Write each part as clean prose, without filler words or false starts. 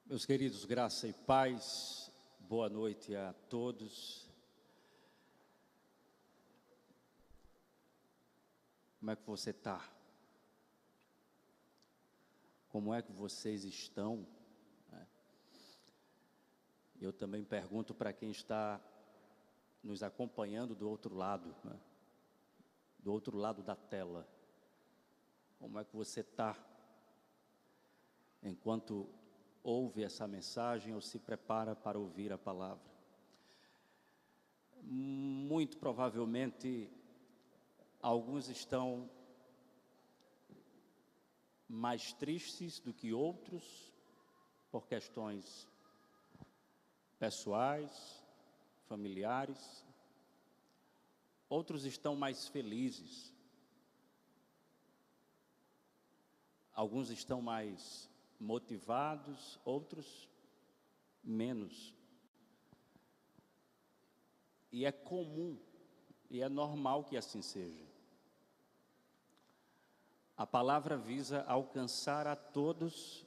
Meus queridos, graça e paz, boa noite a todos. Como é que você está? Como é que vocês estão? Eu também pergunto para quem está nos acompanhando do outro lado, do outro lado da tela. Como é que você está? Enquanto ouve essa mensagem ou se prepara para ouvir a palavra. Muito provavelmente, alguns estão mais tristes do que outros, por questões pessoais, familiares. Outros estão mais felizes. Alguns estão mais motivados, outros menos. E é comum, e é normal que assim seja. A palavra visa alcançar a todos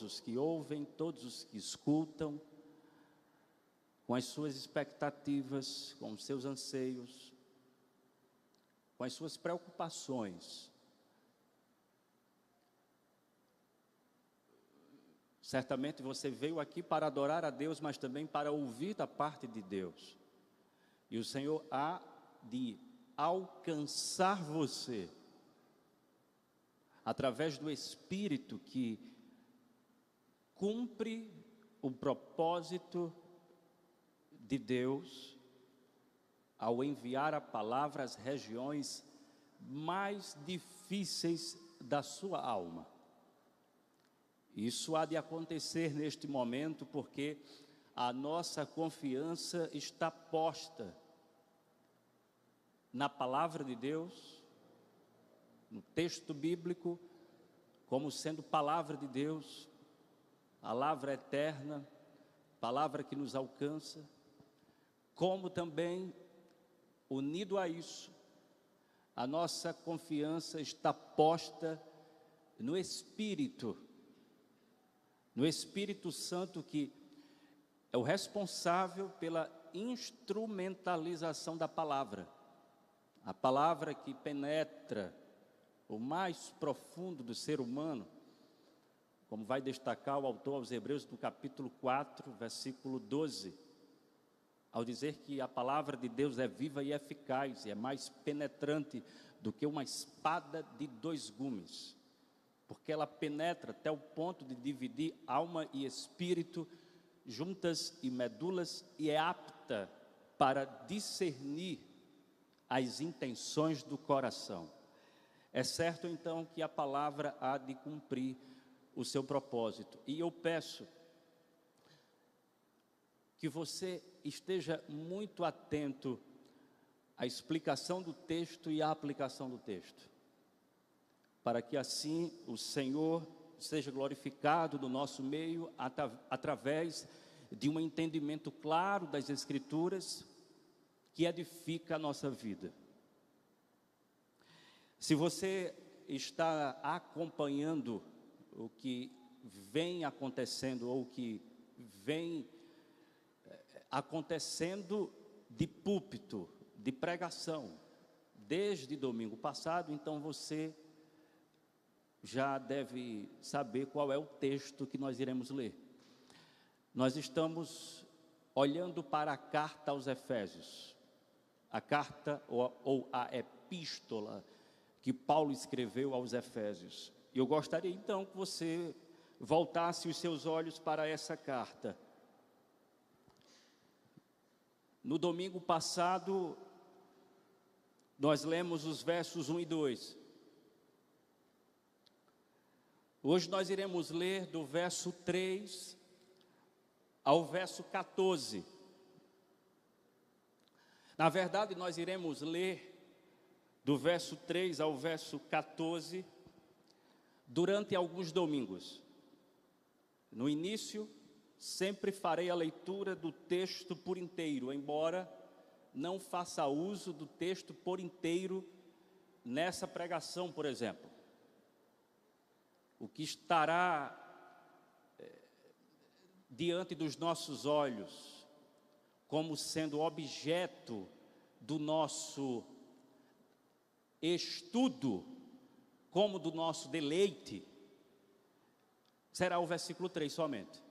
os que ouvem, todos os que escutam, com as suas expectativas, com os seus anseios, com as suas preocupações. Certamente você veio aqui para adorar a Deus, mas também para ouvir da parte de Deus. E o Senhor há de alcançar você através do Espírito que cumpre o propósito de Deus ao enviar a palavra às regiões mais difíceis da sua alma. Isso há de acontecer neste momento porque a nossa confiança está posta na palavra de Deus, no texto bíblico, como sendo palavra de Deus, palavra eterna, palavra que nos alcança, como também, unido a isso, a nossa confiança está posta no Espírito Santo, que é o responsável pela instrumentalização da palavra. A palavra que penetra o mais profundo do ser humano, como vai destacar o autor aos Hebreus do capítulo 4, versículo 12, ao dizer que a palavra de Deus é viva e eficaz, e é mais penetrante do que uma espada de dois gumes, porque ela penetra até o ponto de dividir alma e espírito, juntas e medulas, e é apta para discernir as intenções do coração. É certo então que a palavra há de cumprir o seu propósito, e eu peço que você esteja muito atento à explicação do texto e à aplicação do texto, para que assim o Senhor seja glorificado no nosso meio através de um entendimento claro das Escrituras que edifica a nossa vida. Se você está acompanhando o que vem acontecendo ou o que vem acontecendo de púlpito, de pregação, desde domingo passado, então você já deve saber qual é o texto que nós iremos ler. Nós estamos olhando para a carta aos Efésios, a carta ou a epístola que Paulo escreveu aos Efésios. E eu gostaria então que você voltasse os seus olhos para essa carta. No domingo passado, nós lemos os versos 1 e 2. Hoje nós iremos ler do verso 3 ao verso 14. Na verdade, nós iremos ler do verso 3 ao verso 14 durante alguns domingos. No início, sempre farei a leitura do texto por inteiro, embora não faça uso do texto por inteiro nessa pregação, por exemplo. O que estará diante dos nossos olhos, como sendo objeto do nosso estudo, como do nosso deleite, será o versículo 3 somente.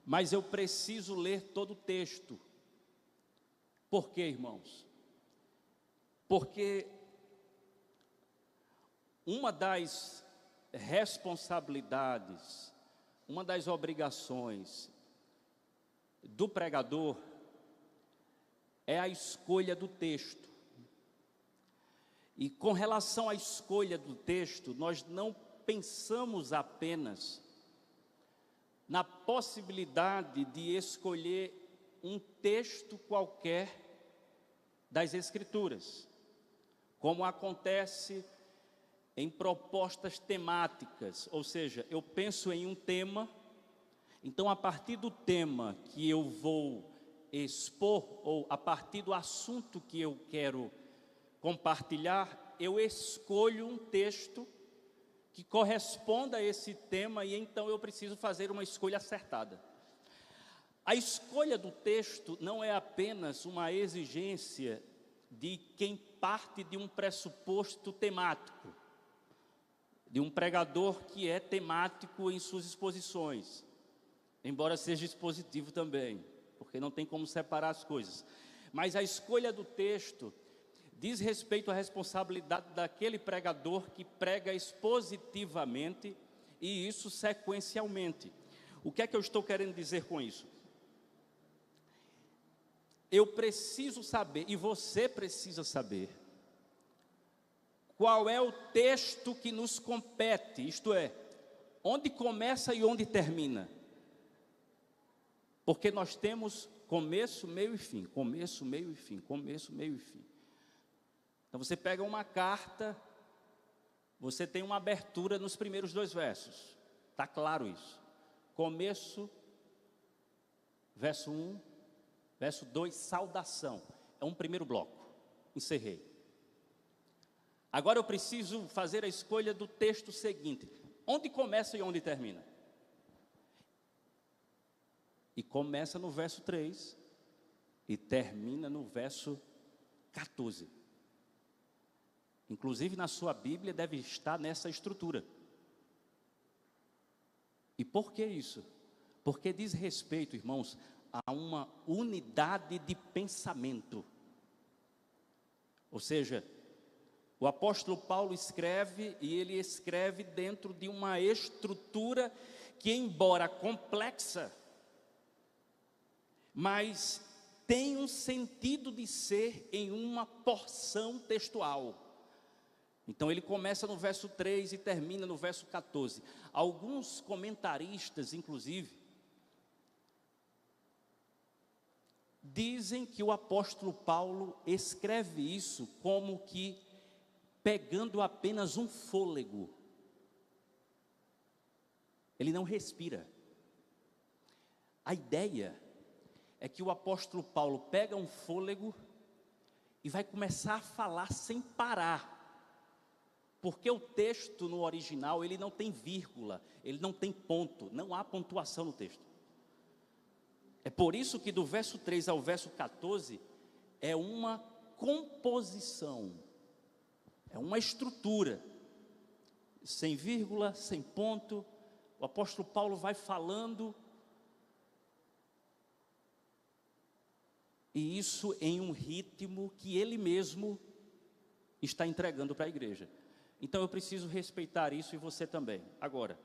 Mas eu preciso ler todo o texto. Por quê, irmãos? Porque uma das responsabilidades, uma das obrigações do pregador é a escolha do texto. E com relação à escolha do texto, nós não pensamos apenas na possibilidade de escolher um texto qualquer das Escrituras, como acontece em propostas temáticas, ou seja, eu penso em um tema, então a partir do tema que eu vou expor, ou a partir do assunto que eu quero compartilhar, eu escolho um texto que corresponda a esse tema e então eu preciso fazer uma escolha acertada. A escolha do texto não é apenas uma exigência de quem parte de um pressuposto temático, de um pregador que é temático em suas exposições, embora seja expositivo também, porque não tem como separar as coisas. Mas a escolha do texto diz respeito à responsabilidade daquele pregador que prega expositivamente e isso sequencialmente. O que é que eu estou querendo dizer com isso? Eu preciso saber, e você precisa saber, qual é o texto que nos compete, isto é, onde começa e onde termina. Porque nós temos começo, meio e fim, começo, meio e fim, começo, meio e fim. Então você pega uma carta, você tem uma abertura nos primeiros 2 versos, está claro isso. Começo, verso 1, verso 2, saudação, é um primeiro bloco, encerrei. Agora eu preciso fazer a escolha do texto seguinte, onde começa e onde termina. E começa no verso 3 e termina no verso 14. Inclusive na sua Bíblia deve estar nessa estrutura. E por que isso? Porque diz respeito, irmãos, a uma unidade de pensamento. Ou seja, o apóstolo Paulo escreve e ele escreve dentro de uma estrutura que, embora complexa, mas tem um sentido de ser em uma porção textual. Então ele começa no verso 3 e termina no verso 14. Alguns comentaristas, inclusive, dizem que o apóstolo Paulo escreve isso como que pegando apenas um fôlego. Ele não respira. A ideia é que o apóstolo Paulo pega um fôlego e vai começar a falar sem parar. Porque o texto no original, ele não tem vírgula, ele não tem ponto, não há pontuação no texto. É por isso que do verso 3 ao verso 14, é uma composição, é uma estrutura, sem vírgula, sem ponto. O apóstolo Paulo vai falando, e isso em um ritmo que ele mesmo está entregando para a igreja. Então eu preciso respeitar isso e você também. Agora,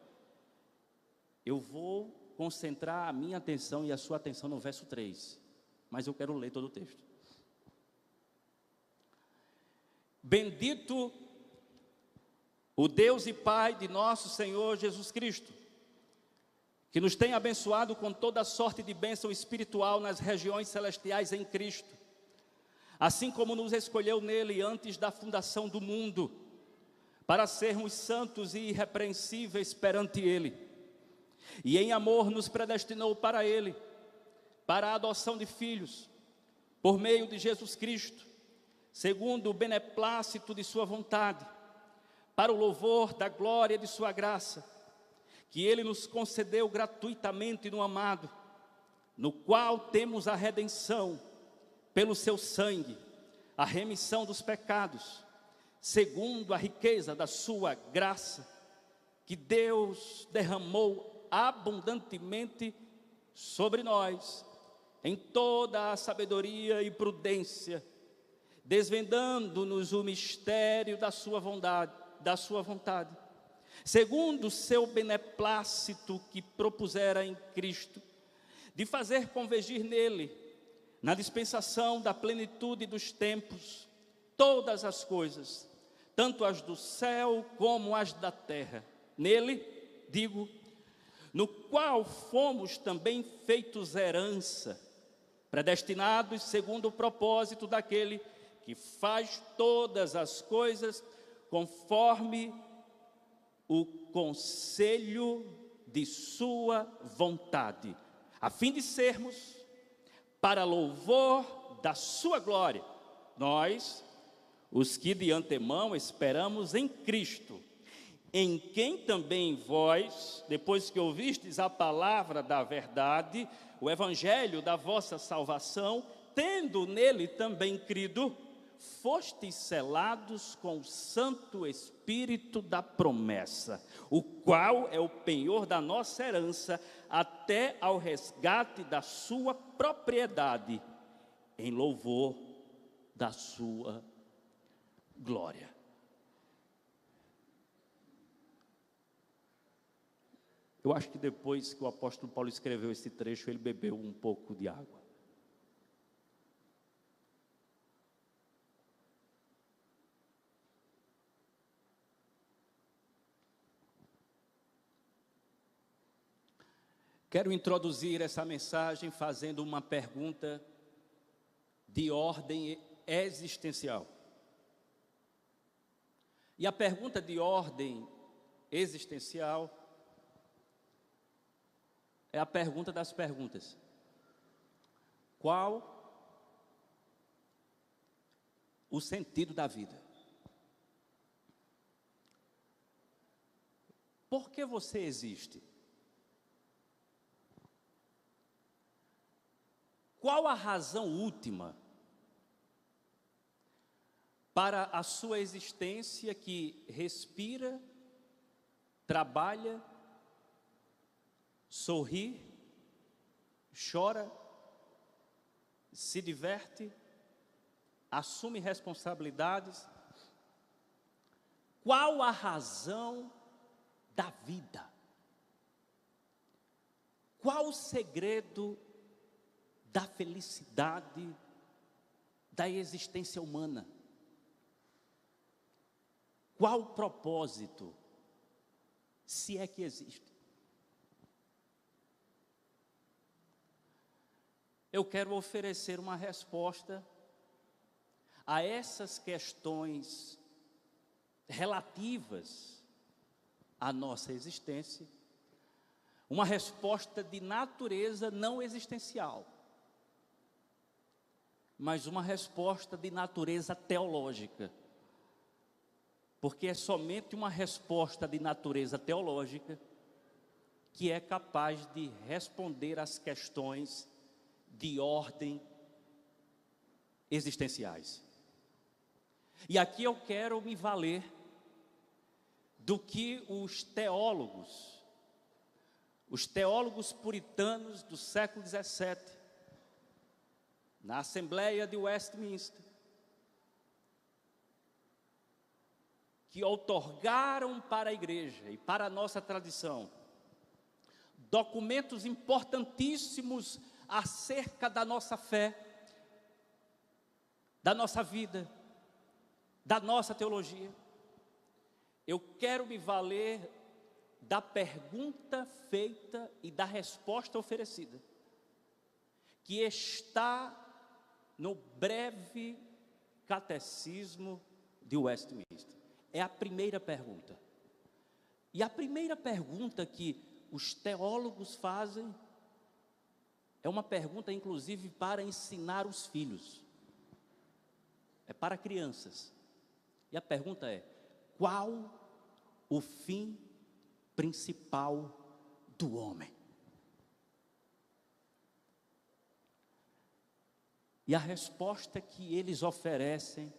eu vou concentrar a minha atenção e a sua atenção no verso 3, mas eu quero ler todo o texto. Bendito o Deus e Pai de nosso Senhor Jesus Cristo, que nos tem abençoado com toda sorte de bênção espiritual nas regiões celestiais em Cristo, assim como nos escolheu nele antes da fundação do mundo, para sermos santos e irrepreensíveis perante ele, e em amor nos predestinou para ele, para a adoção de filhos, por meio de Jesus Cristo, segundo o beneplácito de sua vontade, para o louvor da glória de sua graça, que Ele nos concedeu gratuitamente no amado, no qual temos a redenção, pelo seu sangue, a remissão dos pecados, segundo a riqueza da sua graça, que Deus derramou abundantemente sobre nós, em toda a sabedoria e prudência, desvendando-nos o mistério da sua vontade, segundo o seu beneplácito que propusera em Cristo, de fazer convergir nele, na dispensação da plenitude dos tempos, todas as coisas, tanto as do céu como as da terra. Nele, digo, no qual fomos também feitos herança, predestinados segundo o propósito daquele que faz todas as coisas conforme o conselho de sua vontade, a fim de sermos, para louvor da sua glória, nós, os que de antemão esperamos em Cristo, em quem também vós, depois que ouvistes a palavra da verdade, o evangelho da vossa salvação, tendo nele também crido, fostes selados com o Santo Espírito da promessa, o qual é o penhor da nossa herança, até ao resgate da sua propriedade, em louvor da sua glória. Eu acho que depois que o apóstolo Paulo escreveu esse trecho, ele bebeu um pouco de água. Quero introduzir essa mensagem fazendo uma pergunta de ordem existencial. E a pergunta de ordem existencial é a pergunta das perguntas. Qual o sentido da vida? Por que você existe? Qual a razão última para a sua existência que respira, trabalha, sorri, chora, se diverte, assume responsabilidades? Qual a razão da vida? Qual o segredo da felicidade da existência humana? Qual o propósito, se é que existe? Eu quero oferecer uma resposta a essas questões relativas à nossa existência, uma resposta de natureza não existencial, mas uma resposta de natureza teológica, porque é somente uma resposta de natureza teológica que é capaz de responder às questões de ordem existenciais. E aqui eu quero me valer do que os teólogos puritanos do século XVII, na Assembleia de Westminster, que outorgaram para a igreja e para a nossa tradição documentos importantíssimos acerca da nossa fé, da nossa vida, da nossa teologia. Eu quero me valer da pergunta feita e da resposta oferecida, que está no breve catecismo de Westminster. É a primeira pergunta. E a primeira pergunta que os teólogos fazem é uma pergunta, inclusive, para ensinar os filhos. É para crianças. E a pergunta é: qual o fim principal do homem. E a resposta que eles oferecem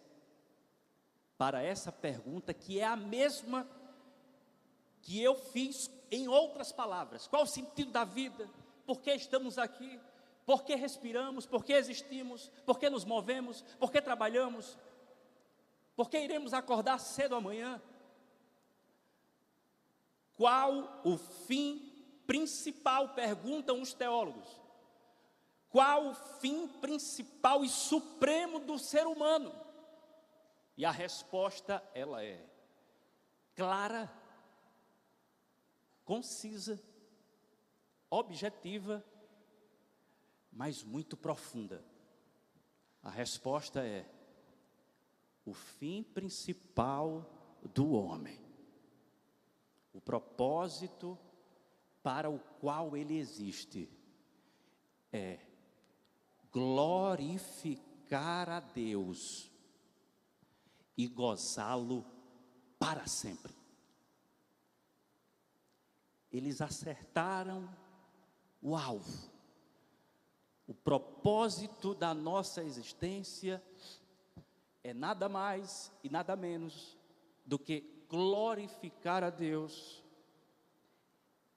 para essa pergunta, que é a mesma que eu fiz em outras palavras: qual o sentido da vida? Por que estamos aqui? Por que respiramos? Por que existimos? Por que nos movemos? Por que trabalhamos? Por que iremos acordar cedo amanhã? Qual o fim principal, perguntam os teólogos. Qual o fim principal e supremo do ser humano? E a resposta, ela é clara, concisa, objetiva, mas muito profunda. A resposta é: o fim principal do homem, o propósito para o qual ele existe, é glorificar a Deus e gozá-lo para sempre. Eles acertaram o alvo. O propósito da nossa existência é nada mais e nada menos do que glorificar a Deus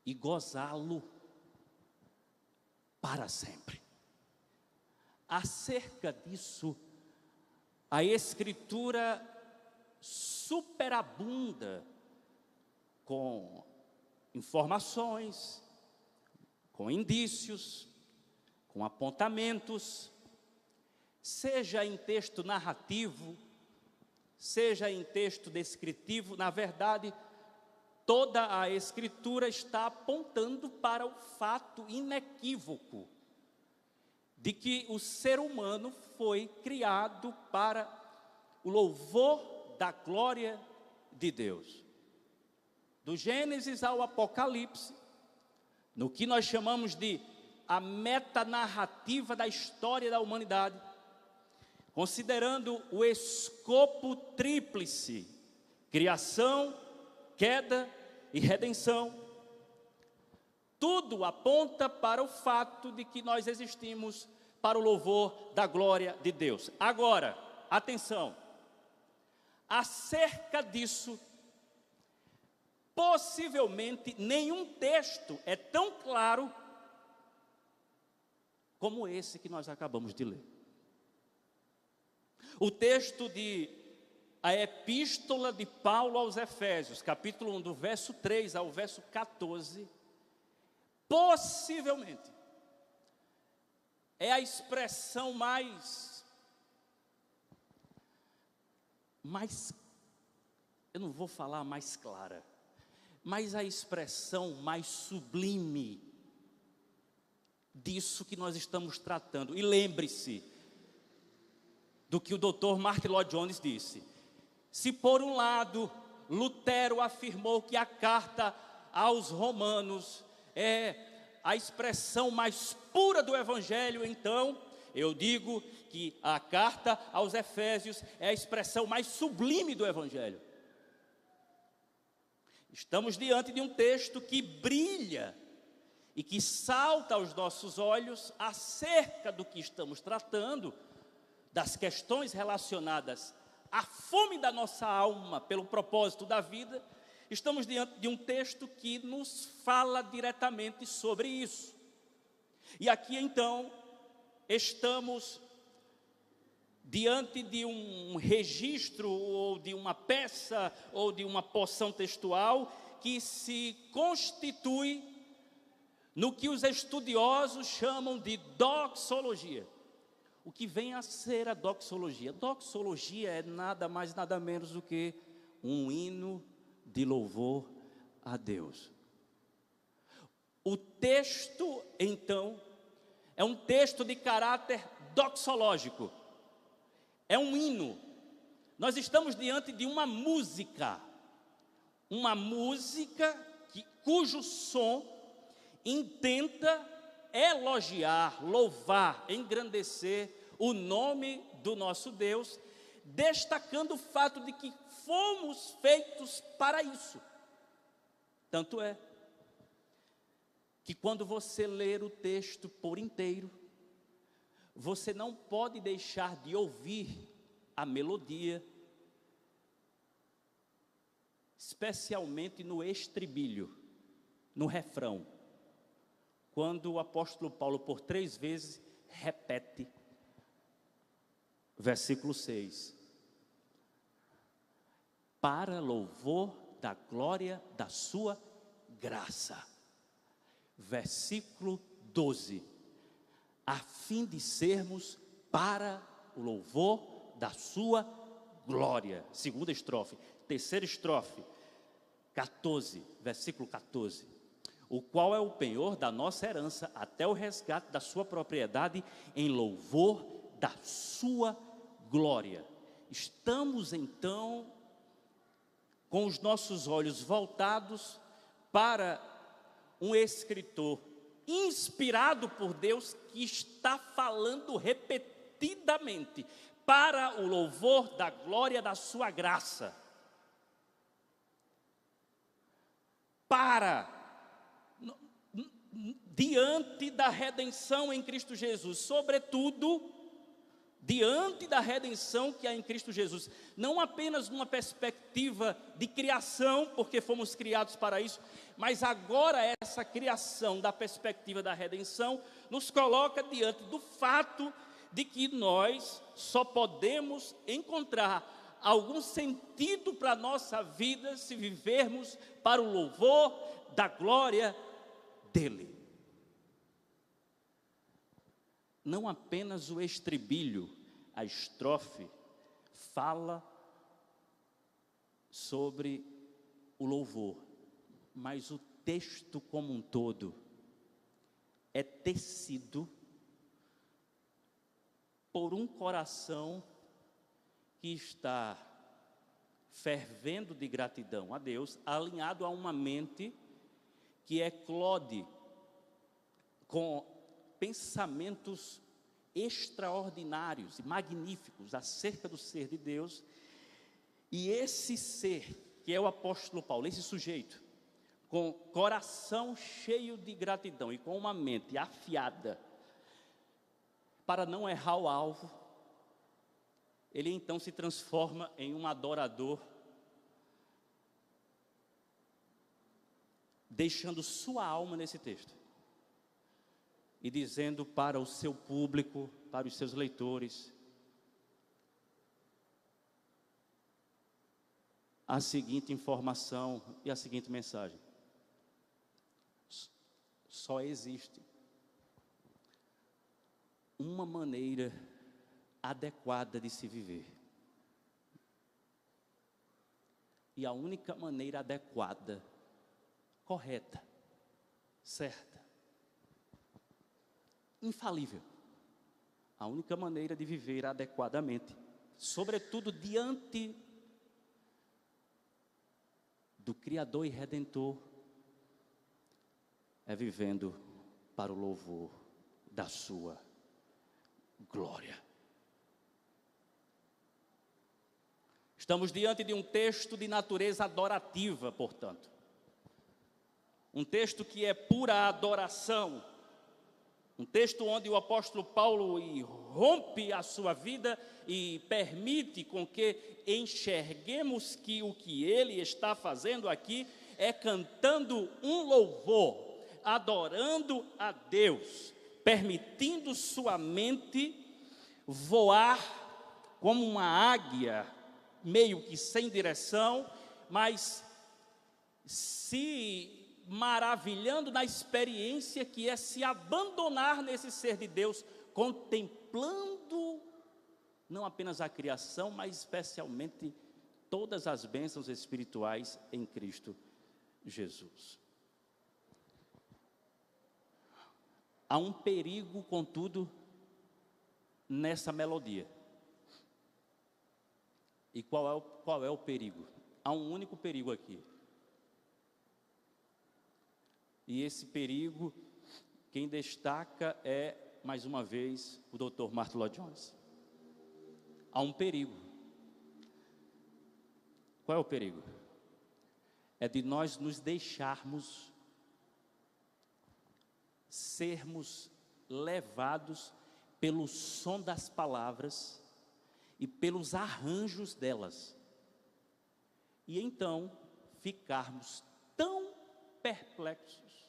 e gozá-lo para sempre. Acerca disso, a Escritura superabunda com informações, com indícios, com apontamentos, seja em texto narrativo, seja em texto descritivo. Na verdade, toda a Escritura está apontando para o fato inequívoco de que o ser humano foi criado para o louvor da glória de Deus. Do Gênesis ao Apocalipse, no que nós chamamos de a metanarrativa da história da humanidade, considerando o escopo tríplice: criação, queda e redenção, tudo aponta para o fato de que nós existimos para o louvor da glória de Deus. Agora, atenção, acerca disso, possivelmente nenhum texto é tão claro como esse que nós acabamos de ler. O texto de a Epístola de Paulo aos Efésios, capítulo 1, do verso 3 ao verso 14, possivelmente é a expressão mais, eu não vou falar mais clara, mas a expressão mais sublime disso que nós estamos tratando. E lembre-se do que o Dr. Martyn Lloyd-Jones disse: se por um lado Lutero afirmou que a carta aos Romanos é a expressão mais pura do Evangelho, então eu digo que a carta aos Efésios é a expressão mais sublime do Evangelho. Estamos diante de um texto que brilha e que salta aos nossos olhos acerca do que estamos tratando, das questões relacionadas à fome da nossa alma pelo propósito da vida. Estamos diante de um texto que nos fala diretamente sobre isso. E aqui então estamos diante de um registro, ou de uma peça, ou de uma porção textual que se constitui no que os estudiosos chamam de doxologia. O que vem a ser a doxologia? Doxologia é nada mais, nada menos do que um hino de louvor a Deus. O texto, então, é um texto de caráter doxológico. É um hino. Nós estamos diante de uma música cujo som intenta elogiar, louvar, engrandecer o nome do nosso Deus, destacando o fato de que fomos feitos para isso. Tanto é que quando você ler o texto por inteiro, você não pode deixar de ouvir a melodia, especialmente no estribilho, no refrão, quando o apóstolo Paulo por 3 vezes repete, versículo 6, para louvor da glória da sua graça. Versículo 12, a fim de sermos para o louvor da sua glória. Segunda estrofe. Terceira estrofe, 14, versículo 14, o qual é o penhor da nossa herança até o resgate da sua propriedade em louvor da sua glória. Estamos então com os nossos olhos voltados para um escritor inspirado por Deus que está falando repetidamente para o louvor da glória da sua graça. Diante da redenção em Cristo Jesus, sobretudo diante da redenção que há em Cristo Jesus, não apenas numa perspectiva de criação, porque fomos criados para isso, mas agora essa criação da perspectiva da redenção nos coloca diante do fato de que nós só podemos encontrar algum sentido para a nossa vida se vivermos para o louvor da glória dele. Não apenas o estribilho, a estrofe, fala sobre o louvor, mas o texto como um todo é tecido por um coração que está fervendo de gratidão a Deus, alinhado a uma mente que eclode com pensamentos extraordinários e magníficos acerca do ser de Deus. E esse ser, que é o apóstolo Paulo, esse sujeito, com coração cheio de gratidão e com uma mente afiada para não errar o alvo, ele então se transforma em um adorador, deixando sua alma nesse texto e dizendo para o seu público, para os seus leitores, a seguinte informação e a seguinte mensagem: só existe uma maneira adequada de se viver, e a única maneira adequada, correta, certa, infalível, a única maneira de viver adequadamente, sobretudo diante do Criador e Redentor, é vivendo para o louvor da sua glória. Estamos diante de um texto de natureza adorativa, portanto. Um texto que é pura adoração. Um texto onde o apóstolo Paulo rompe a sua vida e permite com que enxerguemos que o que ele está fazendo aqui é cantando um louvor, adorando a Deus, permitindo sua mente voar como uma águia, meio que sem direção, mas se maravilhando na experiência que é se abandonar nesse ser de Deus, contemplando não apenas a criação, mas especialmente todas as bênçãos espirituais em Cristo Jesus. Há um perigo, contudo, nessa melodia. E qual é o perigo? Há um único perigo aqui. E esse perigo, quem destaca é, mais uma vez, o Dr. Martyn Lloyd-Jones. Há um perigo. Qual é o perigo? É de nós nos deixarmos sermos levados pelo som das palavras e pelos arranjos delas. E então ficarmos tão perplexos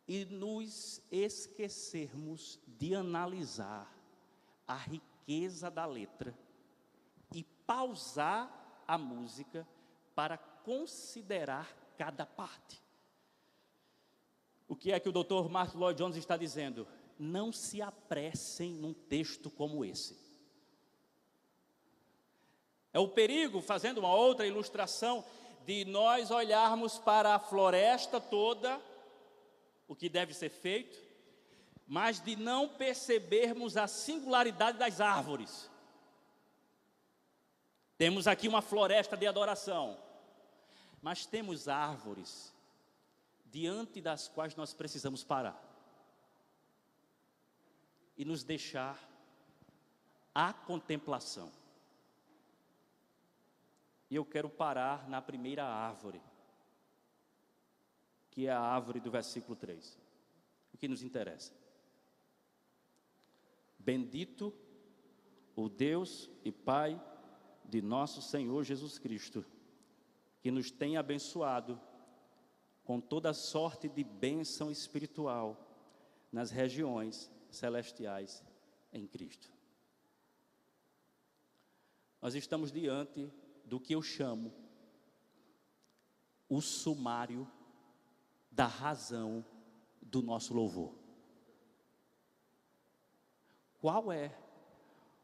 e nos esquecermos de analisar a riqueza da letra e pausar a música para considerar cada parte. O que é que o Dr. Martyn Lloyd-Jones está dizendo? Não se apressem num texto como esse. É o perigo, fazendo uma outra ilustração, de nós olharmos para a floresta toda, o que deve ser feito, mas de não percebermos a singularidade das árvores. Temos aqui uma floresta de adoração, mas temos árvores diante das quais nós precisamos parar e nos deixar à contemplação. E eu quero parar na primeira árvore, que é a árvore do versículo 3. O que nos interessa? Bendito o Deus e Pai de nosso Senhor Jesus Cristo, que nos tem abençoado com toda sorte de bênção espiritual nas regiões celestiais em Cristo. Nós estamos diante do que eu chamo o sumário da razão do nosso louvor. Qual é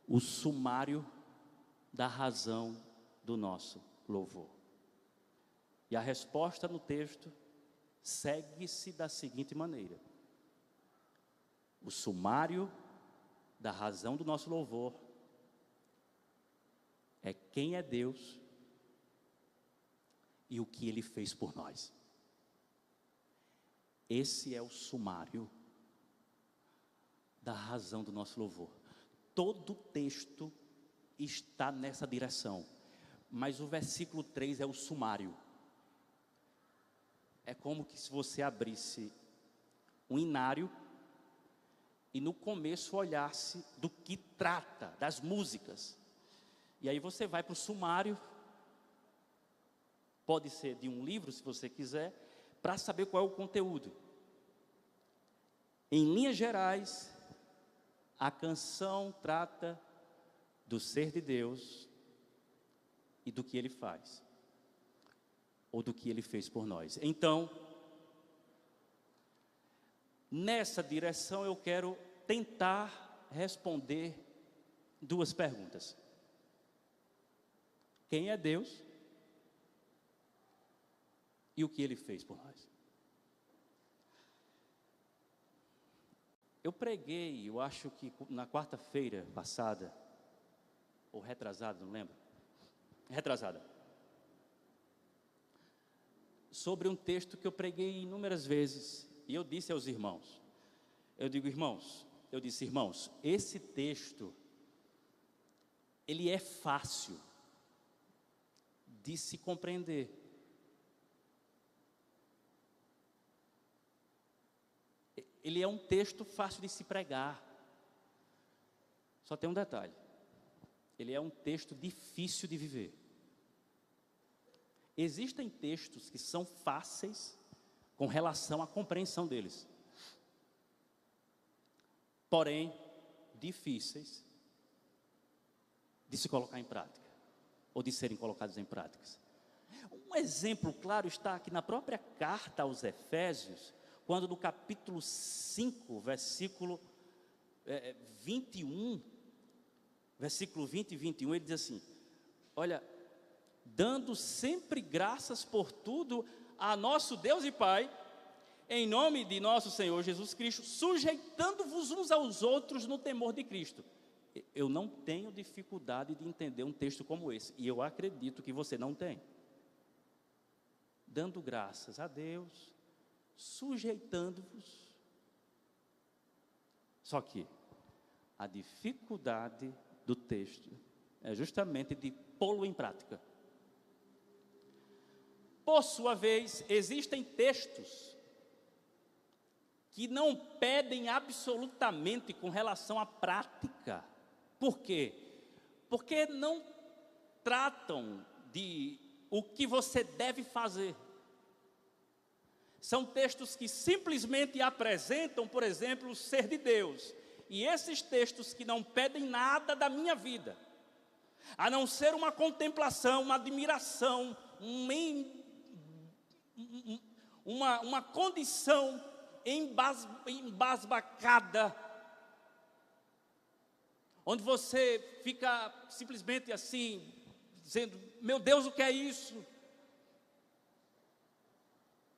o sumário da razão do nosso louvor? E a resposta no texto segue-se da seguinte maneira: o sumário da razão do nosso louvor é quem é Deus e o que Ele fez por nós. Esse é o sumário da razão do nosso louvor. Todo o texto está nessa direção, mas o versículo 3 é o sumário. É como que se você abrisse um inário e no começo olhasse do que trata, das músicas. E aí você vai para o sumário, pode ser de um livro, se você quiser, para saber qual é o conteúdo. Em linhas gerais, a canção trata do ser de Deus e do que Ele faz, ou do que Ele fez por nós. Então, nessa direção eu quero tentar responder duas perguntas. Quem é Deus? E o que Ele fez por nós? Eu preguei, eu acho que na quarta-feira passada, ou retrasada, não lembro. Retrasada. Sobre um texto que eu preguei inúmeras vezes. E eu disse aos irmãos, eu disse, irmãos, esse texto, ele é fácil de se compreender. Ele é um texto fácil de se pregar. Só tem um detalhe. Ele é um texto difícil de viver. Existem textos que são fáceis com relação à compreensão deles, porém difíceis de se colocar em prática, ou de serem colocados em práticas. Um exemplo claro está aqui na própria carta aos Efésios, quando no capítulo 5, versículo 21, versículo 20 e 21, ele diz assim: olha, dando sempre graças por tudo a nosso Deus e Pai, em nome de nosso Senhor Jesus Cristo, sujeitando-vos uns aos outros no temor de Cristo. Eu não tenho dificuldade de entender um texto como esse, e eu acredito que você não tem. Dando graças a Deus, sujeitando-vos. Só que a dificuldade do texto é justamente de pô-lo em prática. Por sua vez, existem textos que não pedem absolutamente com relação à prática. Por quê? Porque não tratam de o que você deve fazer. São textos que simplesmente apresentam, por exemplo, o ser de Deus. E esses textos que não pedem nada da minha vida, a não ser uma contemplação, uma admiração, uma condição embasbacada, onde você fica simplesmente assim, dizendo, meu Deus, o que é isso?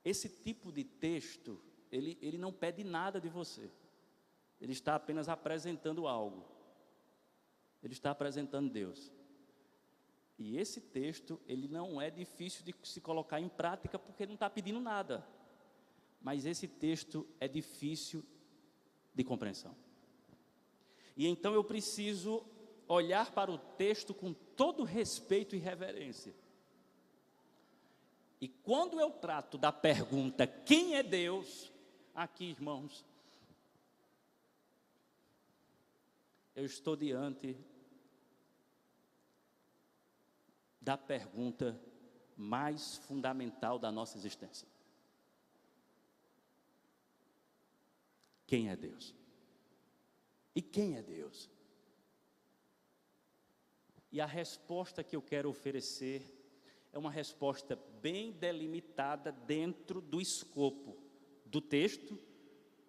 Esse tipo de texto, ele não pede nada de você. Ele está apenas apresentando algo. Ele está apresentando Deus. E esse texto, ele não é difícil de se colocar em prática, porque ele não está pedindo nada. Mas esse texto é difícil de compreensão. E então eu preciso olhar para o texto com todo respeito e reverência. E quando eu trato da pergunta, quem é Deus? Aqui, irmãos, eu estou diante da pergunta mais fundamental da nossa existência. Quem é Deus? E quem é Deus? E a resposta que eu quero oferecer é uma resposta bem delimitada dentro do escopo do texto,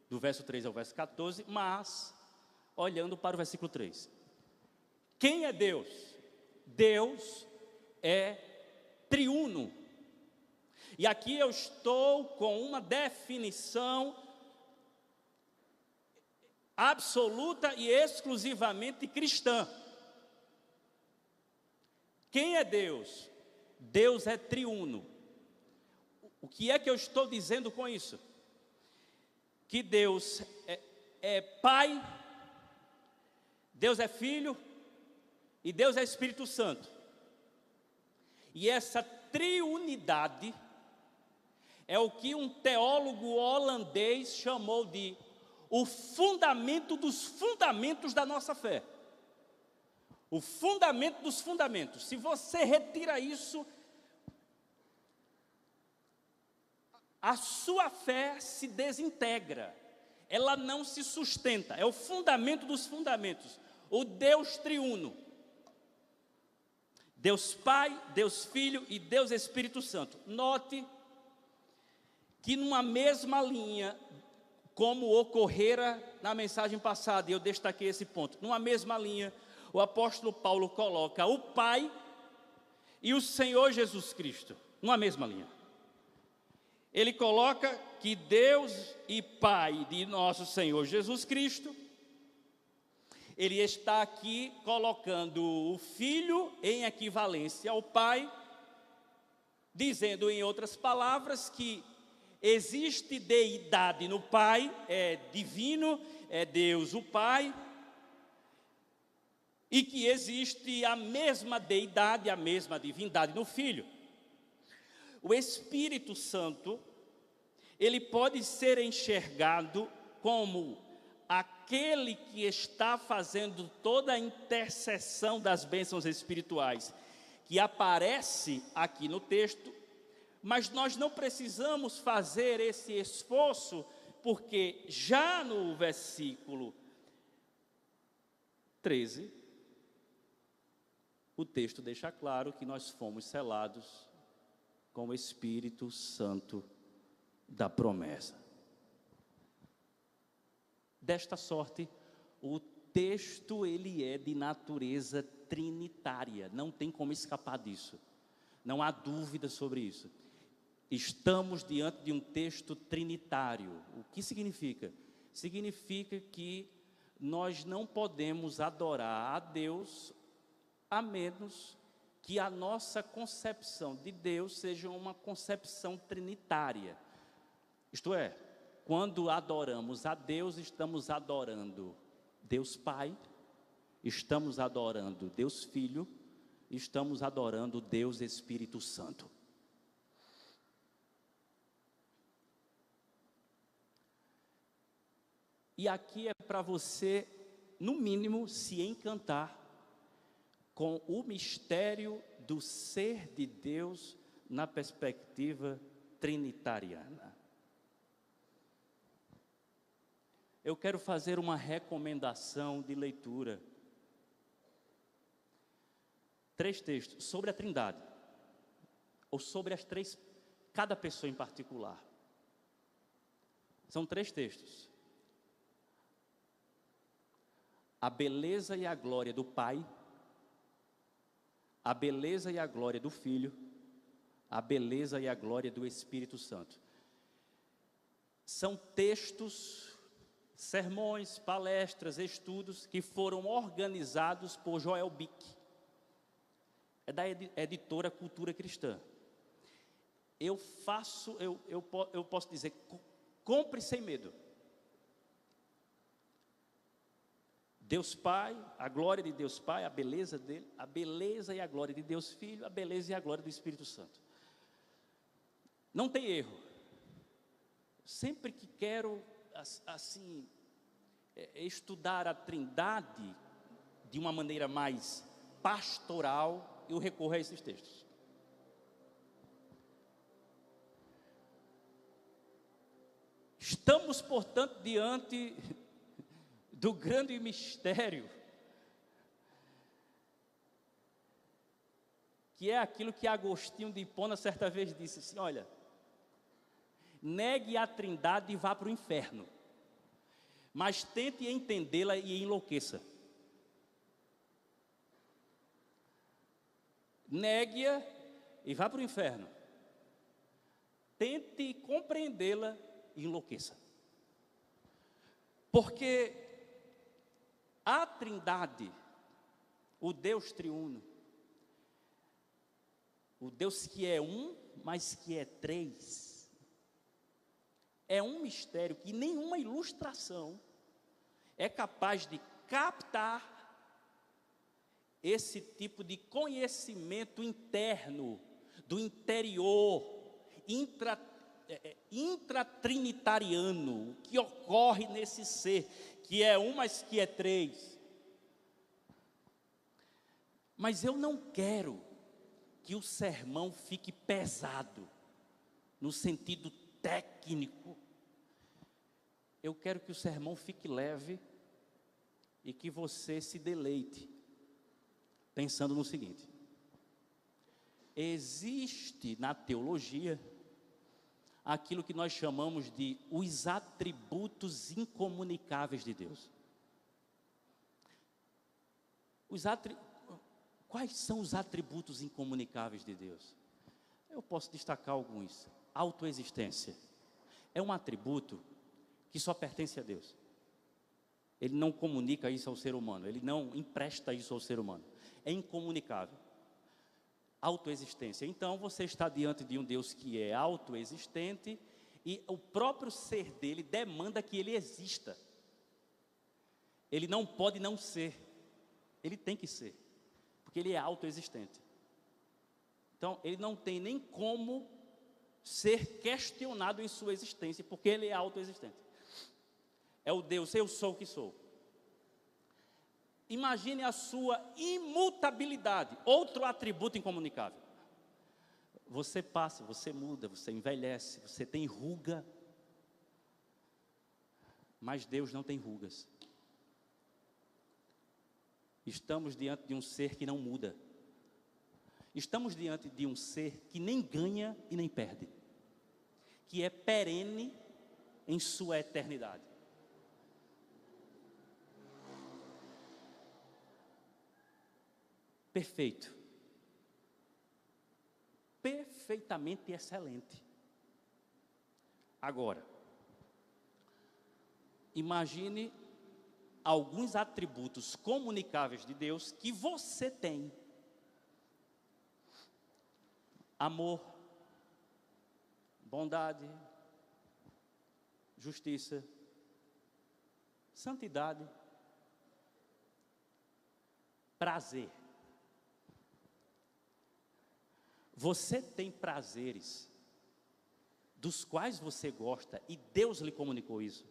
do verso 3 ao verso 14, mas olhando para o versículo 3. Quem é Deus? Deus é triuno. E aqui eu estou com uma definição absoluta e exclusivamente cristã. Quem é Deus? Deus é triuno. O que é que eu estou dizendo com isso? Que Deus é Pai, Deus é Filho e Deus é Espírito Santo. E essa triunidade é o que um teólogo holandês chamou de o fundamento dos fundamentos da nossa fé. O fundamento dos fundamentos. Se você retira isso, a sua fé se desintegra. Ela não se sustenta. É o fundamento dos fundamentos. O Deus triuno. Deus Pai, Deus Filho e Deus Espírito Santo. Note que numa mesma linha, como ocorrera na mensagem passada, e eu destaquei esse ponto, numa mesma linha, o apóstolo Paulo coloca o Pai e o Senhor Jesus Cristo, numa mesma linha. Ele coloca que Deus e Pai de nosso Senhor Jesus Cristo, ele está aqui colocando o Filho em equivalência ao Pai, dizendo em outras palavras que existe deidade no Pai, é divino, é Deus o Pai, e que existe a mesma deidade, a mesma divindade no Filho. O Espírito Santo, ele pode ser enxergado como aquele que está fazendo toda a intercessão das bênçãos espirituais, que aparece aqui no texto, mas nós não precisamos fazer esse esforço, porque já no versículo 13, o texto deixa claro que nós fomos selados com o Espírito Santo da promessa. Desta sorte, o texto ele é de natureza trinitária, não tem como escapar disso. Não há dúvida sobre isso. Estamos diante de um texto trinitário. O que significa? Significa que nós não podemos adorar a Deus a menos que a nossa concepção de Deus seja uma concepção trinitária. Isto é, quando adoramos a Deus, estamos adorando Deus Pai, estamos adorando Deus Filho, estamos adorando Deus Espírito Santo. E aqui é para você, no mínimo, se encantar com o mistério do ser de Deus na perspectiva trinitariana. Eu quero fazer uma recomendação de leitura. 3 textos sobre a Trindade, ou sobre as 3, cada pessoa em particular. São 3 textos. A beleza e a glória do Pai, a beleza e a glória do Filho, a beleza e a glória do Espírito Santo. São textos, sermões, palestras, estudos que foram organizados por Joel Bick. É da editora Cultura Cristã. Eu posso dizer, compre sem medo. Deus Pai, a glória de Deus Pai, a beleza dele, a beleza e a glória de Deus Filho, a beleza e a glória do Espírito Santo. Não tem erro. Sempre que quero, assim, estudar a Trindade de uma maneira mais pastoral, eu recorro a esses textos. Estamos, portanto, diante do grande mistério, que é aquilo que Agostinho de Hipona certa vez disse assim: olha, negue a Trindade e vá para o inferno, mas tente entendê-la e enlouqueça. Negue-a e vá para o inferno, tente compreendê-la e enlouqueça. Porque a Trindade, o Deus triuno, o Deus que é um, mas que é 3, é um mistério que nenhuma ilustração é capaz de captar esse tipo de conhecimento interno, do interior, intratrinitariano, que ocorre nesse ser, que é um, mas que é 3. Mas eu não quero que o sermão fique pesado, no sentido técnico. Eu quero que o sermão fique leve e que você se deleite, pensando no seguinte: existe na teologia aquilo que nós chamamos de os atributos incomunicáveis de Deus. Quais são os atributos incomunicáveis de Deus? Eu posso destacar alguns. Autoexistência é um atributo que só pertence a Deus. Ele não comunica isso ao ser humano, ele não empresta isso ao ser humano. É incomunicável. Autoexistência. Então você está diante de um Deus que é autoexistente e o próprio ser dele demanda que ele exista. Ele não pode não ser, ele tem que ser, porque ele é autoexistente. Então ele não tem nem como ser questionado em sua existência, porque ele é autoexistente. É o Deus, eu sou o que sou. Imagine a sua imutabilidade, outro atributo incomunicável. Você passa, você muda, você envelhece, você tem ruga, mas Deus não tem rugas. Estamos diante de um ser que não muda. Estamos diante de um ser que nem ganha e nem perde, que é perene em sua eternidade. Perfeito, perfeitamente excelente. Agora, imagine alguns atributos comunicáveis de Deus que você tem: amor, bondade, justiça, santidade, prazer. Você tem prazeres dos quais você gosta e Deus lhe comunicou isso.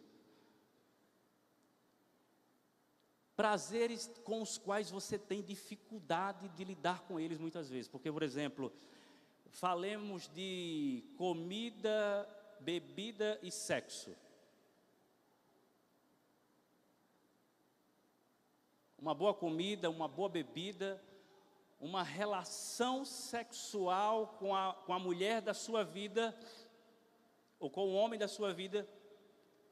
prazeres com os quais você tem dificuldade de lidar com eles muitas vezes. Porque, por exemplo, falemos de comida, bebida e sexo. Uma boa comida, uma boa bebida, uma relação sexual com a mulher da sua vida, ou com o homem da sua vida,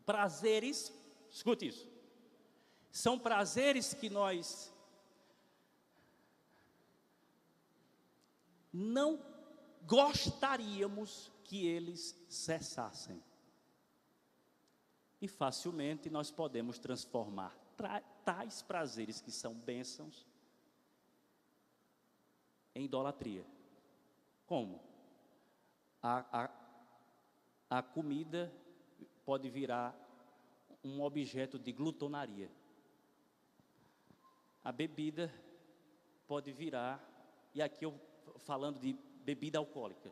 prazeres, escute isso, são prazeres que nós não gostaríamos que eles cessassem. E facilmente nós podemos transformar tais prazeres que são bênçãos em idolatria. Como? A comida pode virar um objeto de glutonaria. A bebida pode virar, e aqui eu falando de bebida alcoólica,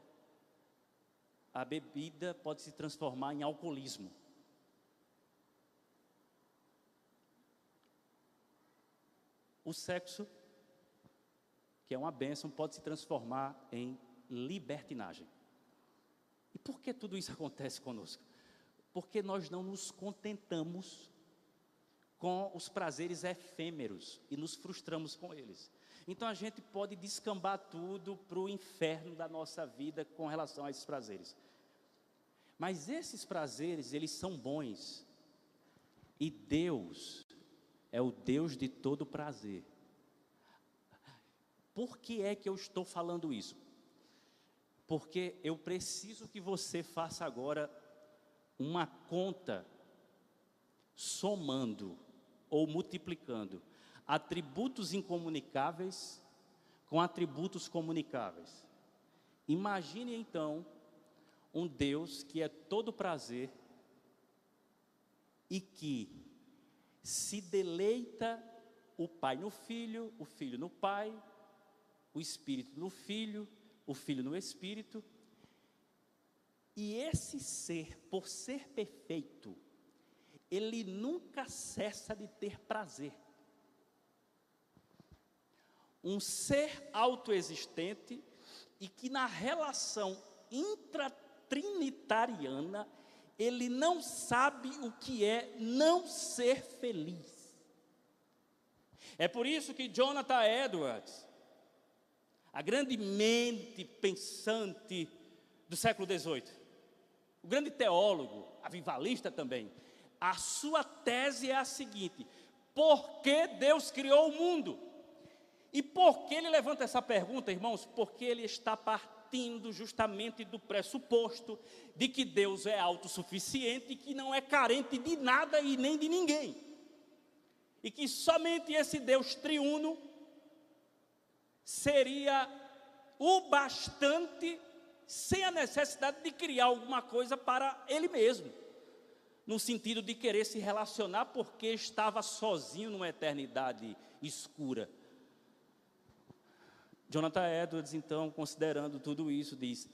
a bebida pode se transformar em alcoolismo. O sexo, que é uma bênção, pode se transformar em libertinagem. E por que tudo isso acontece conosco? Porque nós não nos contentamos com os prazeres efêmeros e nos frustramos com eles. Então a gente pode descambar tudo para o inferno da nossa vida com relação a esses prazeres. Mas esses prazeres, eles são bons. E Deus é o Deus de todo prazer. Por que é que eu estou falando isso? Porque eu preciso que você faça agora uma conta somando ou multiplicando atributos incomunicáveis com atributos comunicáveis. Imagine então um Deus que é todo prazer e que se deleita o Pai no Filho, o Filho no Pai, o Espírito no Filho, o Filho no Espírito. E esse ser, por ser perfeito, ele nunca cessa de ter prazer. Um ser autoexistente e que na relação intratrinitariana, ele não sabe o que é não ser feliz. É por isso que Jonathan Edwards, a grande mente pensante do século XVIII, o grande teólogo, avivalista também, a sua tese é a seguinte: por que Deus criou o mundo? E por que ele levanta essa pergunta, irmãos? Porque ele está partindo justamente do pressuposto de que Deus é autossuficiente e que não é carente de nada e nem de ninguém. E que somente esse Deus triuno seria o bastante, sem a necessidade de criar alguma coisa para ele mesmo, no sentido de querer se relacionar porque estava sozinho numa eternidade escura. Jonathan Edwards, então, considerando tudo isso, diz: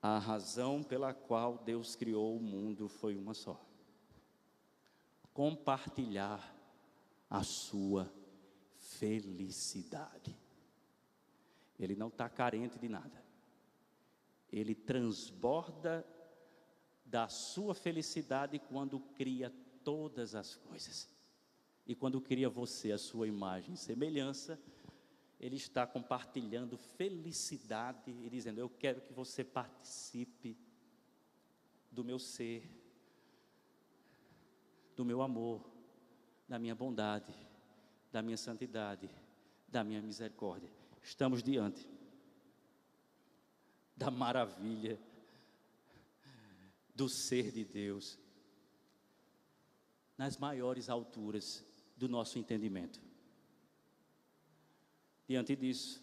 a razão pela qual Deus criou o mundo foi uma só: compartilhar a sua felicidade. Ele não está carente de nada. Ele transborda da sua felicidade quando cria todas as coisas. E quando cria você, a sua imagem e semelhança, ele está compartilhando felicidade e dizendo: eu quero que você participe do meu ser, do meu amor, da minha bondade, da minha santidade, da minha misericórdia. Estamos diante da maravilha do ser de Deus nas maiores alturas do nosso entendimento. Diante disso,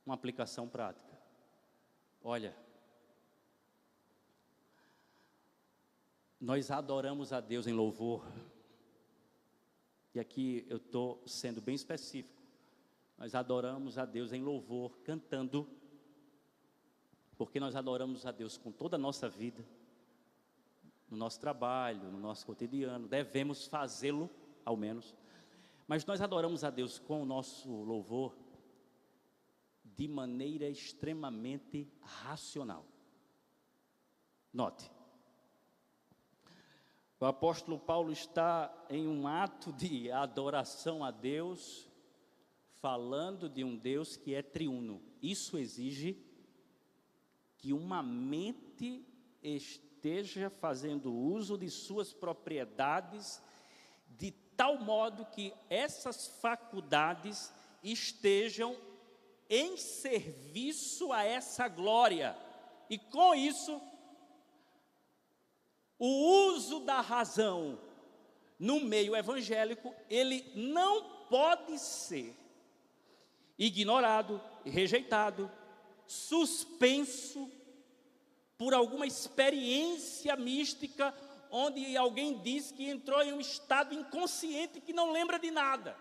uma aplicação prática. Olha, nós adoramos a Deus em louvor, e aqui eu estou sendo bem específico. Nós adoramos a Deus em louvor, cantando, porque nós adoramos a Deus com toda a nossa vida, no nosso trabalho, no nosso cotidiano, devemos fazê-lo, ao menos. Mas nós adoramos a Deus com o nosso louvor de maneira extremamente racional. Note, o apóstolo Paulo está em um ato de adoração a Deus, falando de um Deus que é triuno. Isso exige que uma mente esteja fazendo uso de suas propriedades de tal modo que essas faculdades estejam em serviço a essa glória. E com isso, o uso da razão no meio evangélico, ele não pode ser ignorado, rejeitado, suspenso por alguma experiência mística, onde alguém diz que entrou em um estado inconsciente que não lembra de nada.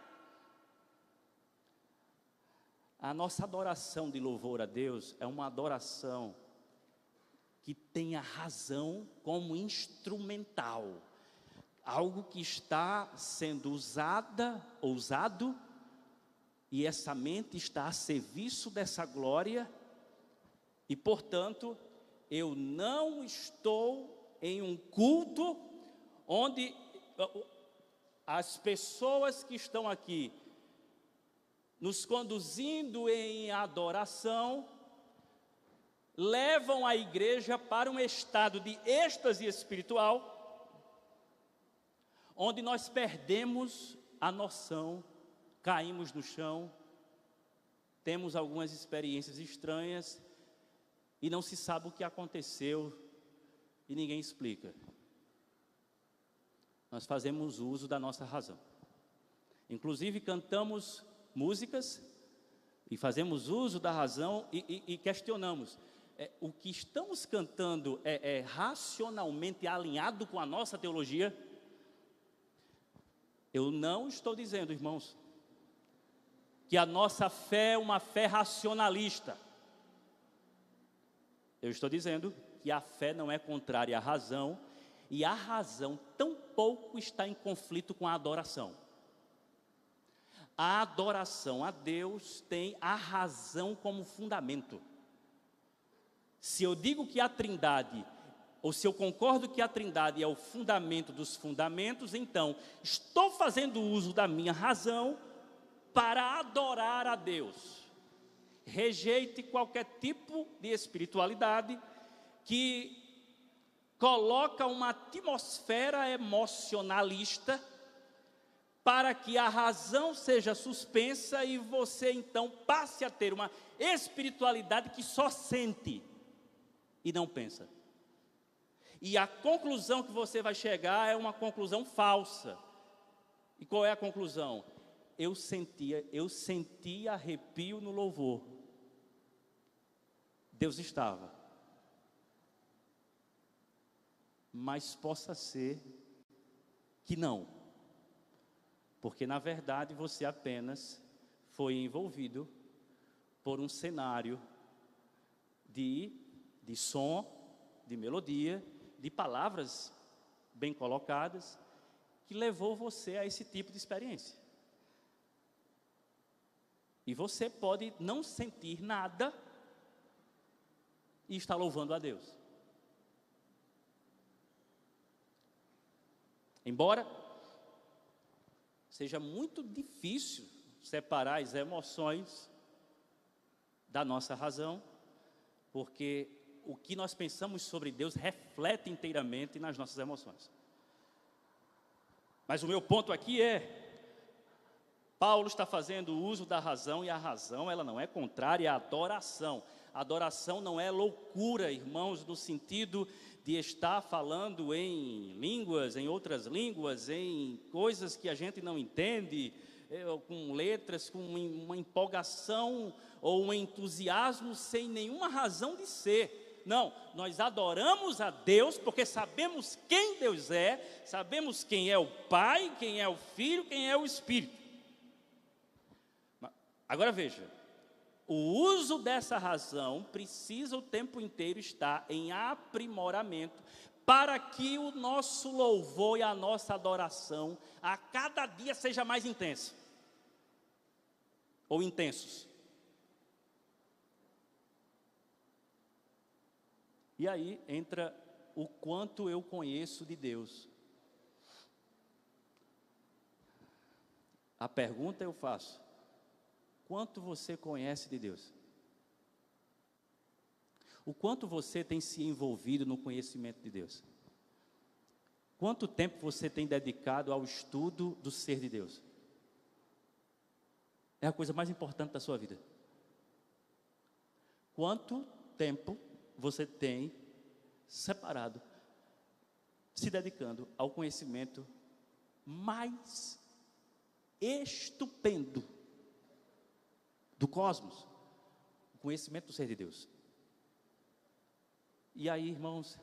A nossa adoração de louvor a Deus é uma adoração que tem a razão como instrumental, algo que está sendo usado, e essa mente está a serviço dessa glória, e portanto, eu não estou em um culto onde as pessoas que estão aqui nos conduzindo em adoração levam a igreja para um estado de êxtase espiritual, onde nós perdemos a noção, caímos no chão, temos algumas experiências estranhas e não se sabe o que aconteceu e ninguém explica. Nós fazemos uso da nossa razão. Inclusive cantamos músicas e fazemos uso da razão e questionamos. O que estamos cantando é racionalmente alinhado com a nossa teologia? Eu não estou dizendo, irmãos, que a nossa fé é uma fé racionalista. Eu estou dizendo que a fé não é contrária à razão, e a razão tampouco está em conflito com a adoração. A adoração a Deus tem a razão como fundamento. Se eu digo que a Trindade, ou se eu concordo que a Trindade é o fundamento dos fundamentos, então estou fazendo uso da minha razão para adorar a Deus. Rejeite qualquer tipo de espiritualidade que coloca uma atmosfera emocionalista para que a razão seja suspensa e você então passe a ter uma espiritualidade que só sente e não pensa. E a conclusão que você vai chegar é uma conclusão falsa. E qual é a conclusão? Eu sentia arrepio no louvor. Deus estava. Mas possa ser que não. Porque na verdade você apenas foi envolvido por um cenário de som, de melodia, de palavras bem colocadas, que levou você a esse tipo de experiência. E você pode não sentir nada e estar louvando a Deus. Embora seja muito difícil separar as emoções da nossa razão, porque o que nós pensamos sobre Deus reflete inteiramente nas nossas emoções. Mas o meu ponto aqui Paulo está fazendo uso da razão, e a razão ela não é contrária à adoração. A adoração não é loucura, irmãos, no sentido de estar falando em línguas, em outras línguas, em coisas que a gente não entende, com letras, com uma empolgação ou um entusiasmo sem nenhuma razão de ser. Não, nós adoramos a Deus porque sabemos quem Deus é, sabemos quem é o Pai, quem é o Filho, quem é o Espírito. Agora veja, o uso dessa razão precisa o tempo inteiro estar em aprimoramento para que o nosso louvor e a nossa adoração a cada dia seja mais intensa, ou intensos. E aí entra o quanto eu conheço de Deus. A pergunta eu faço: quanto você conhece de Deus? O quanto você tem se envolvido no conhecimento de Deus? Quanto tempo você tem dedicado ao estudo do ser de Deus? É a coisa mais importante da sua vida. Quanto tempo você tem separado, se dedicando ao conhecimento mais estupendo do cosmos, o conhecimento do ser de Deus? E aí, irmãos,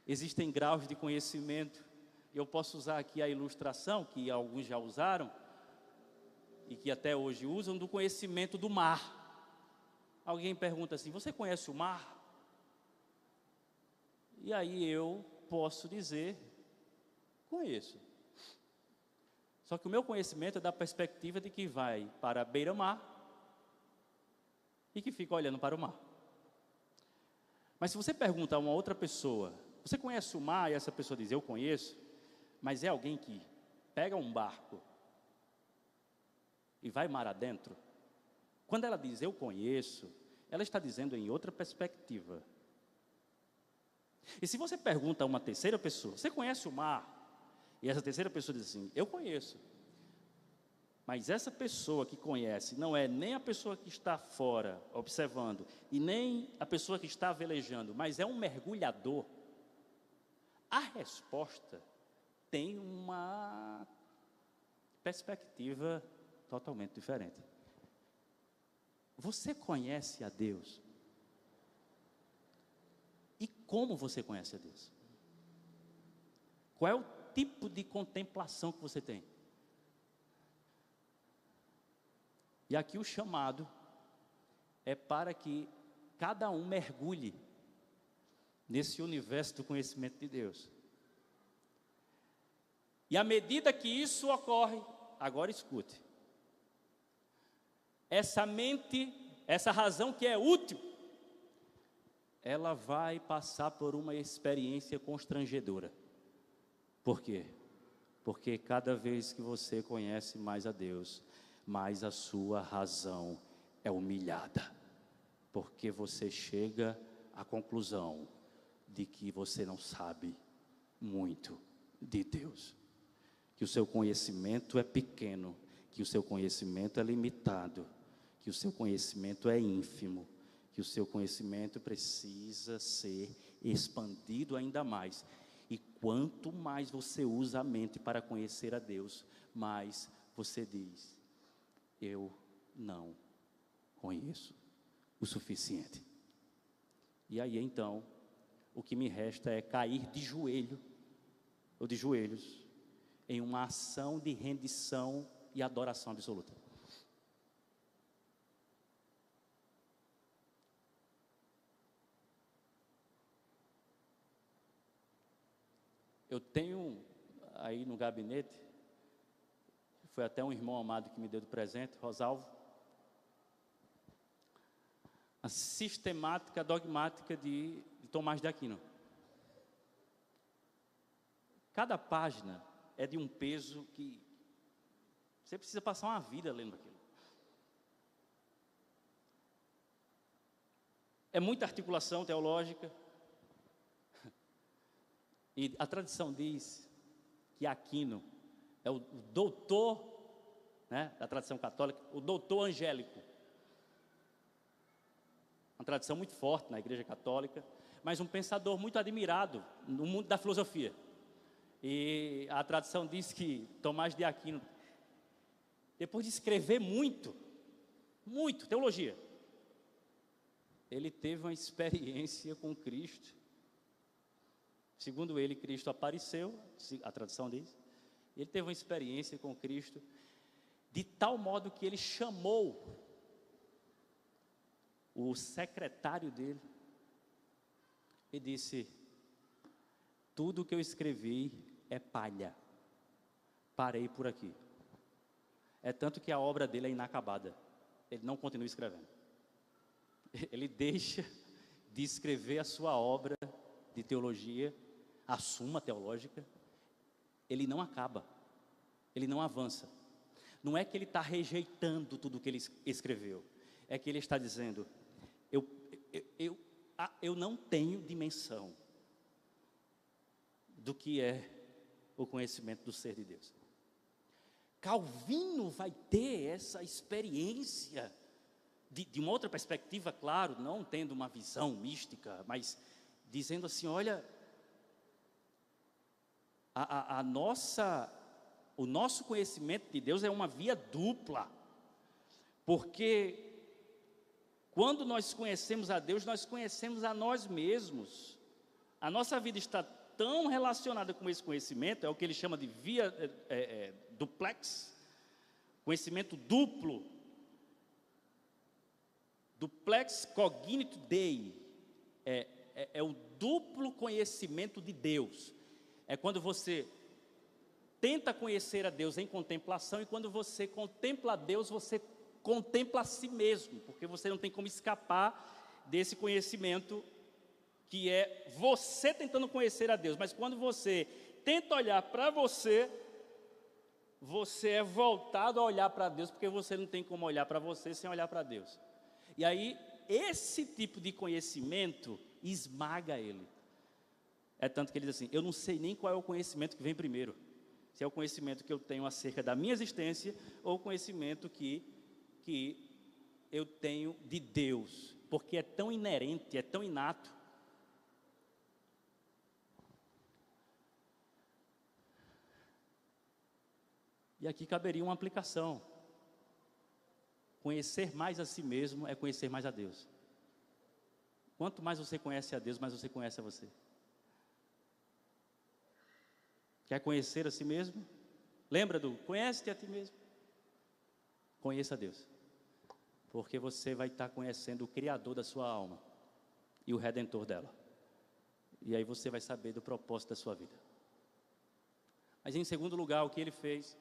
existem graus de conhecimento. Eu posso usar aqui a ilustração, que alguns já usaram, e que até hoje usam, do conhecimento do mar. Alguém pergunta assim: você conhece o mar? E aí eu posso dizer: conheço. Só que o meu conhecimento é da perspectiva de que vai para a beira-mar e que fica olhando para o mar. Mas se você pergunta a uma outra pessoa: você conhece o mar? E essa pessoa diz: eu conheço. Mas é alguém que pega um barco e vai mar adentro. Quando ela diz eu conheço, ela está dizendo em outra perspectiva. E se você pergunta a uma terceira pessoa: você conhece o mar? E essa terceira pessoa diz assim: eu conheço. Mas essa pessoa que conhece não é nem a pessoa que está fora observando e nem a pessoa que está velejando, mas é um mergulhador. A resposta tem uma perspectiva totalmente diferente. Você conhece a Deus? E como você conhece a Deus? Qual é o tipo de contemplação que você tem? E aqui o chamado é para que cada um mergulhe nesse universo do conhecimento de Deus. E à medida que isso ocorre, agora escute, essa mente, essa razão que é útil, ela vai passar por uma experiência constrangedora. Por quê? Porque cada vez que você conhece mais a Deus, mais a sua razão é humilhada. Porque você chega à conclusão de que você não sabe muito de Deus. Que o seu conhecimento é pequeno, que o seu conhecimento é limitado, que o seu conhecimento é ínfimo, que o seu conhecimento precisa ser expandido ainda mais. E quanto mais você usa a mente para conhecer a Deus, mais você diz: eu não conheço o suficiente. E aí então, o que me resta é cair de joelho, ou de joelhos, em uma ação de rendição e adoração absoluta. Eu tenho aí no gabinete, foi até um irmão amado que me deu de presente, Rosalvo, a sistemática dogmática de Tomás de Aquino. Cada página é de um peso que você precisa passar uma vida lendo aquilo. É muita articulação teológica. E a tradição diz que Aquino é o doutor, né, da tradição católica, o doutor angélico. Uma tradição muito forte na Igreja Católica, mas um pensador muito admirado no mundo da filosofia. E a tradição diz que Tomás de Aquino, depois de escrever muito teologia, ele teve uma experiência com Cristo. Segundo ele, Cristo apareceu, a tradição diz, ele teve uma experiência com Cristo, de tal modo que ele chamou o secretário dele e disse: tudo que eu escrevi é palha. Parei por aqui. É tanto que a obra dele é inacabada. Ele não continua escrevendo. Ele deixa de escrever a sua obra de teologia, a Suma Teológica. Ele não acaba. Ele não avança. Não é que ele está rejeitando tudo que ele escreveu. É que ele está dizendo, eu não tenho dimensão do que é o conhecimento do ser de Deus. Calvino vai ter essa experiência de uma outra perspectiva, claro, não tendo uma visão mística, mas dizendo assim, olha, o nosso conhecimento de Deus é uma via dupla, porque quando nós conhecemos a Deus, nós conhecemos a nós mesmos. A nossa vida está tão relacionada com esse conhecimento, é o que ele chama de via duplex, conhecimento duplo, duplex cognito Dei, é o duplo conhecimento de Deus. É quando você tenta conhecer a Deus em contemplação, e quando você contempla a Deus, você contempla a si mesmo, porque você não tem como escapar desse conhecimento, que é você tentando conhecer a Deus. Mas quando você tenta olhar para você, você é voltado a olhar para Deus, porque você não tem como olhar para você sem olhar para Deus. E aí, esse tipo de conhecimento esmaga ele. É tanto que ele diz assim, eu não sei nem qual é o conhecimento que vem primeiro. Se é o conhecimento que eu tenho acerca da minha existência, ou o conhecimento que eu tenho de Deus. Porque é tão inerente, é tão inato. E aqui caberia uma aplicação. Conhecer mais a si mesmo é conhecer mais a Deus. Quanto mais você conhece a Deus, mais você conhece a você. Quer conhecer a si mesmo? Lembra do conhece-te a ti mesmo? Conheça a Deus. Porque você vai estar conhecendo o Criador da sua alma e o Redentor dela. E aí você vai saber do propósito da sua vida. Mas em segundo lugar, o que ele fez?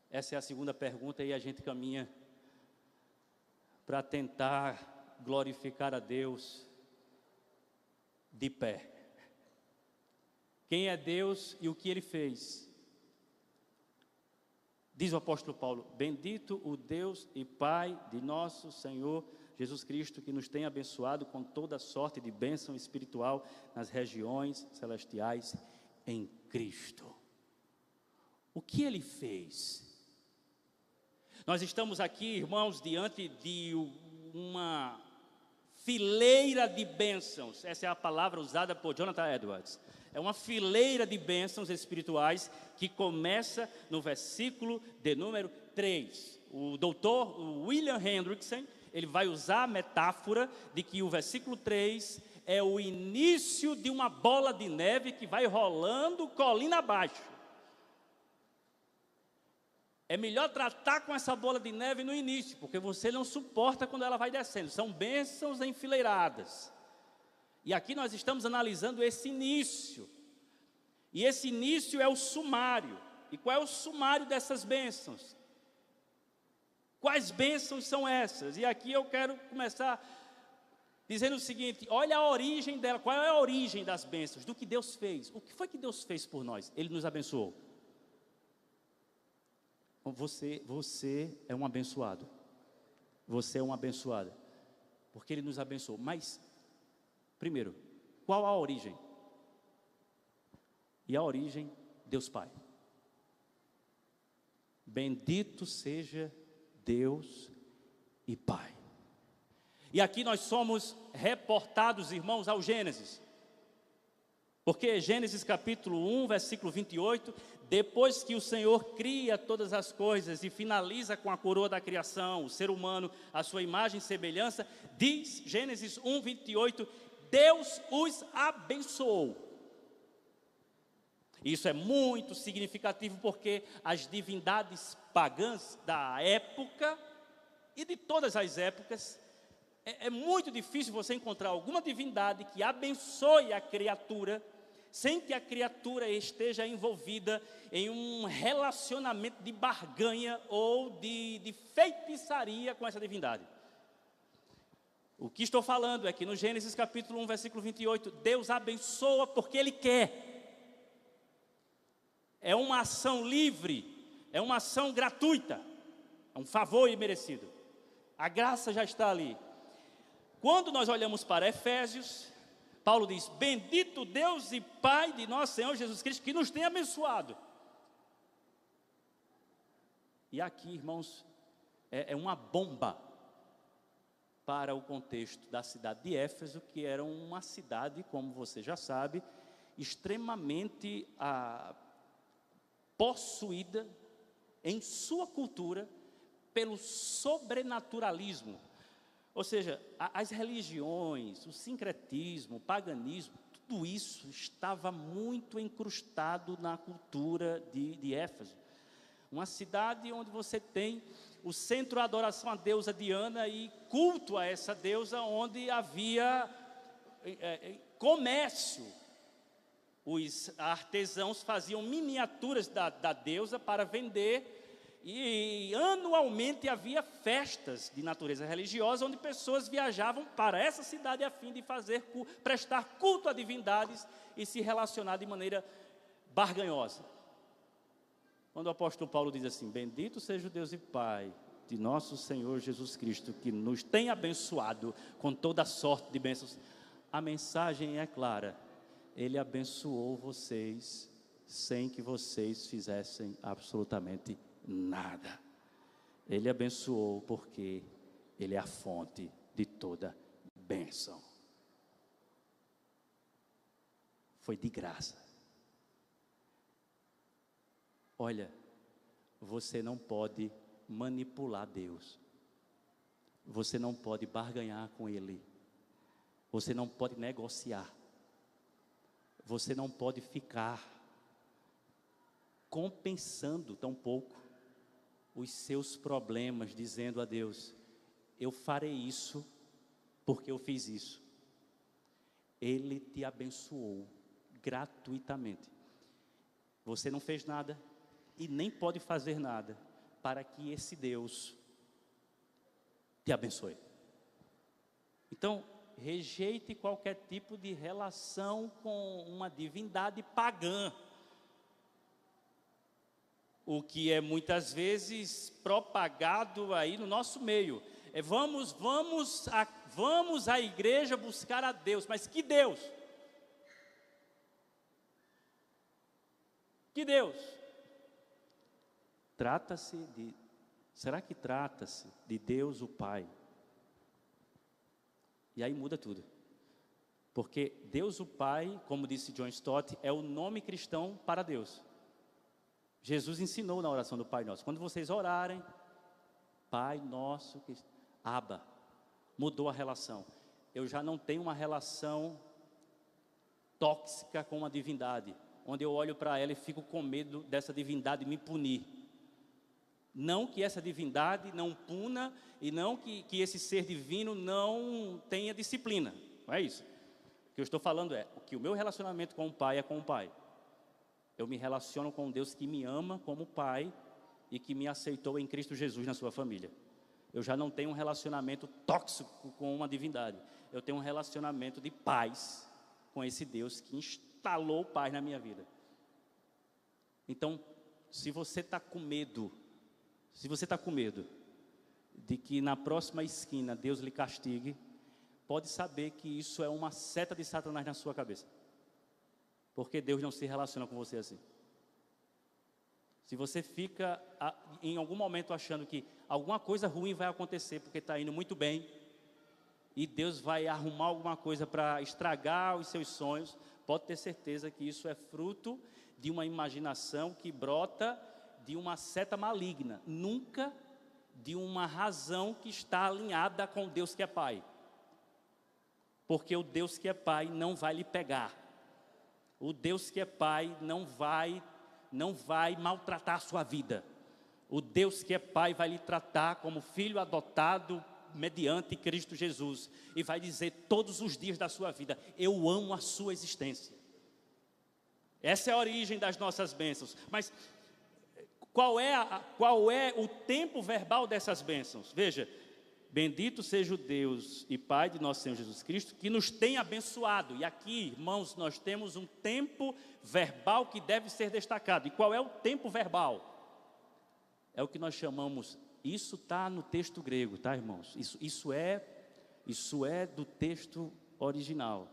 Essa é a segunda pergunta, e a gente caminha para tentar glorificar a Deus de pé. Quem é Deus e o que Ele fez? Diz o apóstolo Paulo, bendito o Deus e Pai de nosso Senhor Jesus Cristo, que nos tem abençoado com toda sorte de bênção espiritual nas regiões celestiais em Cristo. O que Ele fez? Nós estamos aqui, irmãos, diante de uma fileira de bênçãos. Essa é a palavra usada por Jonathan Edwards. É uma fileira de bênçãos espirituais que começa no versículo de número 3. O doutor William Hendrickson, ele vai usar a metáfora de que o versículo 3 é o início de uma bola de neve que vai rolando colina abaixo. É melhor tratar com essa bola de neve no início, porque você não suporta quando ela vai descendo. São bênçãos enfileiradas. E aqui nós estamos analisando esse início. E esse início é o sumário. E qual é o sumário dessas bênçãos? Quais bênçãos são essas? E aqui eu quero começar dizendo o seguinte, olha a origem dela. Qual é a origem das bênçãos? Do que Deus fez. O que foi que Deus fez por nós? Ele nos abençoou. Você é um abençoado. Você é uma abençoada. Porque Ele nos abençoou. Mas, primeiro, qual a origem? E a origem, Deus Pai. Bendito seja Deus e Pai. E aqui nós somos reportados, irmãos, ao Gênesis. Porque Gênesis capítulo 1, versículo 28, depois que o Senhor cria todas as coisas e finaliza com a coroa da criação, o ser humano, a sua imagem e semelhança, diz Gênesis 1, 28, Deus os abençoou. Isso é muito significativo porque as divindades pagãs da época e de todas as épocas, é muito difícil você encontrar alguma divindade que abençoe a criatura sem que a criatura esteja envolvida em um relacionamento de barganha ou de feitiçaria com essa divindade. O que estou falando é que no Gênesis capítulo 1, versículo 28, Deus abençoa porque Ele quer. É uma ação livre, é uma ação gratuita, é um favor imerecido. A graça já está ali. Quando nós olhamos para Efésios, Paulo diz: bendito Deus e Pai de nosso Senhor Jesus Cristo, que nos tem abençoado. E aqui, irmãos, é uma bomba para o contexto da cidade de Éfeso, que era uma cidade, como você já sabe, extremamente possuída em sua cultura pelo sobrenaturalismo. Ou seja, as religiões, o sincretismo, o paganismo, tudo isso estava muito incrustado na cultura de Éfeso. Uma cidade onde você tem o centro de adoração à deusa Diana e culto a essa deusa, onde havia comércio. Os artesãos faziam miniaturas da deusa para vender, e anualmente havia festas de natureza religiosa, onde pessoas viajavam para essa cidade a fim de prestar culto a divindades e se relacionar de maneira barganhosa. Quando o apóstolo Paulo diz assim: bendito seja o Deus e Pai de nosso Senhor Jesus Cristo, que nos tem abençoado com toda sorte de bênçãos, a mensagem é clara: Ele abençoou vocês sem que vocês fizessem absolutamente nada. Ele abençoou porque Ele é a fonte de toda bênção. Foi de graça. Olha, você não pode manipular Deus. Você não pode barganhar com Ele. Você não pode negociar. Você não pode ficar compensando tampouco os seus problemas, dizendo a Deus: eu farei isso porque eu fiz isso. Ele te abençoou gratuitamente. Você não fez nada e nem pode fazer nada para que esse Deus te abençoe. Então, rejeite qualquer tipo de relação com uma divindade pagã, o que é muitas vezes propagado aí no nosso meio. Vamos à igreja buscar a Deus, mas que Deus? Que Deus? Será que trata-se de Deus o Pai? E aí muda tudo. Porque Deus o Pai, como disse John Stott, é o nome cristão para Deus. Jesus ensinou na oração do Pai Nosso: quando vocês orarem, Pai Nosso, Abba, mudou a relação. Eu já não tenho uma relação tóxica com uma divindade, onde eu olho para ela e fico com medo dessa divindade me punir. Não que essa divindade não puna, e não que esse ser divino não tenha disciplina. Não é isso. O que eu estou falando é que o meu relacionamento com o Pai é com o Pai. Eu me relaciono com um Deus que me ama como Pai e que me aceitou em Cristo Jesus na sua família. Eu já não tenho um relacionamento tóxico com uma divindade. Eu tenho um relacionamento de paz com esse Deus que instalou paz na minha vida. Então, se você está com medo de que na próxima esquina Deus lhe castigue, pode saber que isso é uma seta de Satanás na sua cabeça. Porque Deus não se relaciona com você assim. Se você fica em algum momento achando que alguma coisa ruim vai acontecer porque está indo muito bem, e Deus vai arrumar alguma coisa para estragar os seus sonhos, pode ter certeza que isso é fruto de uma imaginação que brota de uma seta maligna, nunca de uma razão que está alinhada com Deus que é Pai. Porque o Deus que é Pai não vai lhe pegar. O Deus que é Pai não vai maltratar a sua vida. O Deus que é Pai vai lhe tratar como filho adotado mediante Cristo Jesus, e vai dizer todos os dias da sua vida: eu amo a sua existência. Essa é a origem das nossas bênçãos. Mas qual é o tempo verbal dessas bênçãos? Veja, bendito seja o Deus e Pai de nosso Senhor Jesus Cristo, que nos tem abençoado. E aqui, irmãos, nós temos um tempo verbal que deve ser destacado. E qual é o tempo verbal? É o que nós chamamos, isso está no texto grego, tá, irmãos? Isso é do texto original.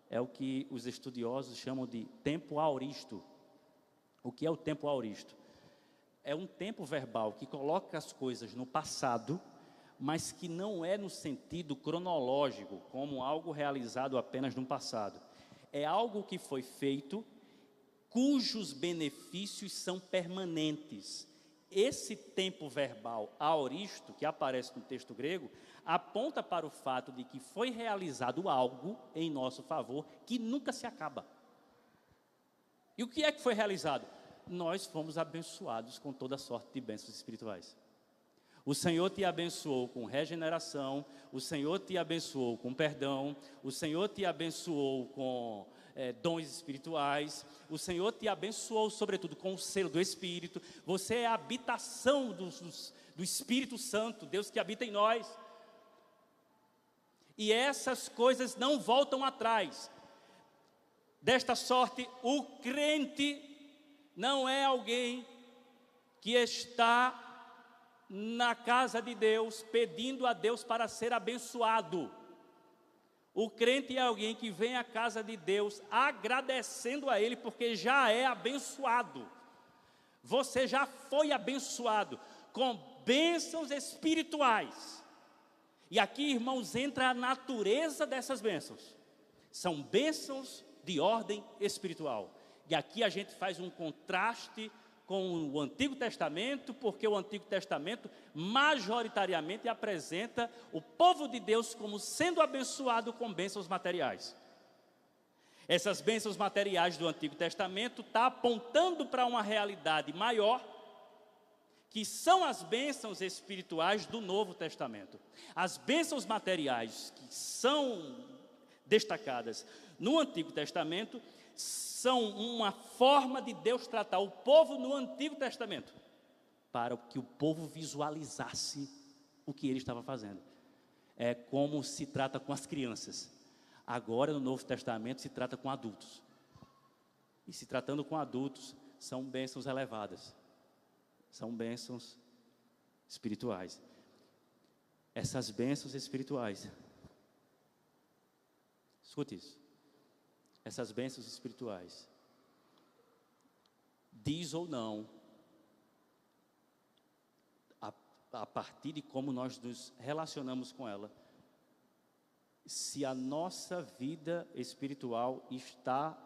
É o que os estudiosos chamam de tempo aoristo. O que é o tempo aoristo? É um tempo verbal que coloca as coisas no passado, mas que não é no sentido cronológico, como algo realizado apenas no passado. É algo que foi feito, cujos benefícios são permanentes. Esse tempo verbal aoristo, que aparece no texto grego, aponta para o fato de que foi realizado algo em nosso favor que nunca se acaba. E o que é que foi realizado? Nós fomos abençoados com toda sorte de bênçãos espirituais. O Senhor te abençoou com regeneração, o Senhor te abençoou com perdão, o Senhor te abençoou com dons espirituais, o Senhor te abençoou sobretudo com o selo do Espírito. Você é a habitação do Espírito Santo, Deus que habita em nós. E essas coisas não voltam atrás. Desta sorte, o crente não é alguém que está na casa de Deus pedindo a Deus para ser abençoado. O crente é alguém que vem à casa de Deus agradecendo a Ele porque já é abençoado. Você já foi abençoado com bênçãos espirituais. E aqui, irmãos, entra a natureza dessas bênçãos. São bênçãos de ordem espiritual. E aqui a gente faz um contraste com o Antigo Testamento, porque o Antigo Testamento majoritariamente apresenta o povo de Deus como sendo abençoado com bênçãos materiais. Essas bênçãos materiais do Antigo Testamento estão apontando para uma realidade maior, que são as bênçãos espirituais do Novo Testamento. As bênçãos materiais que são destacadas no Antigo Testamento são uma forma de Deus tratar o povo no Antigo Testamento, para que o povo visualizasse o que ele estava fazendo. É como se trata com as crianças. Agora, no Novo Testamento, se trata com adultos. E se tratando com adultos, são bênçãos elevadas. São bênçãos espirituais. Essas bênçãos espirituais, escute isso. Essas bênçãos espirituais, diz ou não, a partir de como nós nos relacionamos com ela, se a nossa vida espiritual está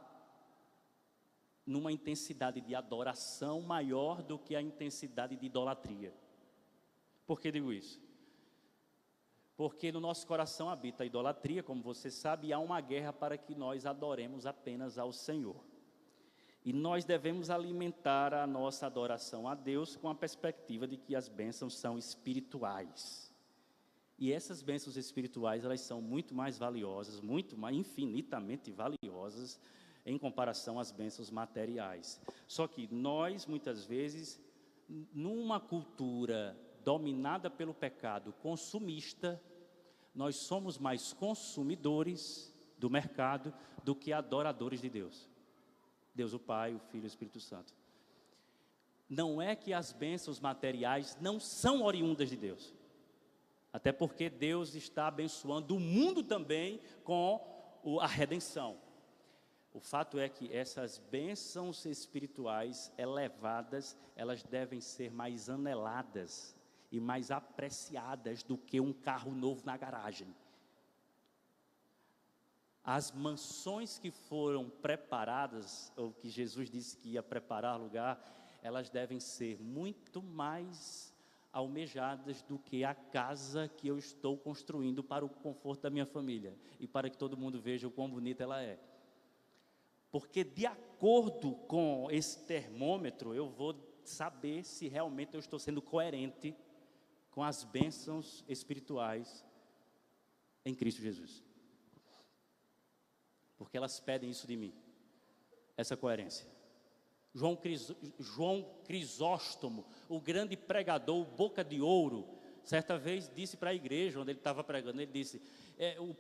numa intensidade de adoração maior do que a intensidade de idolatria. Por que digo isso? Porque no nosso coração habita a idolatria, como você sabe, e há uma guerra para que nós adoremos apenas ao Senhor. E nós devemos alimentar a nossa adoração a Deus com a perspectiva de que as bênçãos são espirituais. E essas bênçãos espirituais, elas são muito mais valiosas, muito mais, infinitamente valiosas, em comparação às bênçãos materiais. Só que nós, muitas vezes, numa cultura dominada pelo pecado consumista, nós somos mais consumidores do mercado do que adoradores de Deus. Deus o Pai, o Filho e o Espírito Santo. Não é que as bênçãos materiais não são oriundas de Deus. Até porque Deus está abençoando o mundo também com a redenção. O fato é que essas bênçãos espirituais elevadas, elas devem ser mais aneladas e mais apreciadas do que um carro novo na garagem. As mansões que foram preparadas, ou que Jesus disse que ia preparar lugar, elas devem ser muito mais almejadas do que a casa que eu estou construindo para o conforto da minha família e para que todo mundo veja o quão bonita ela é. Porque de acordo com esse termômetro, eu vou saber se realmente eu estou sendo coerente com as bênçãos espirituais em Cristo Jesus. Porque elas pedem isso de mim. essa coerência. João Crisóstomo, o grande pregador, boca de ouro, certa vez disse para a igreja onde ele estava pregando, ele disse,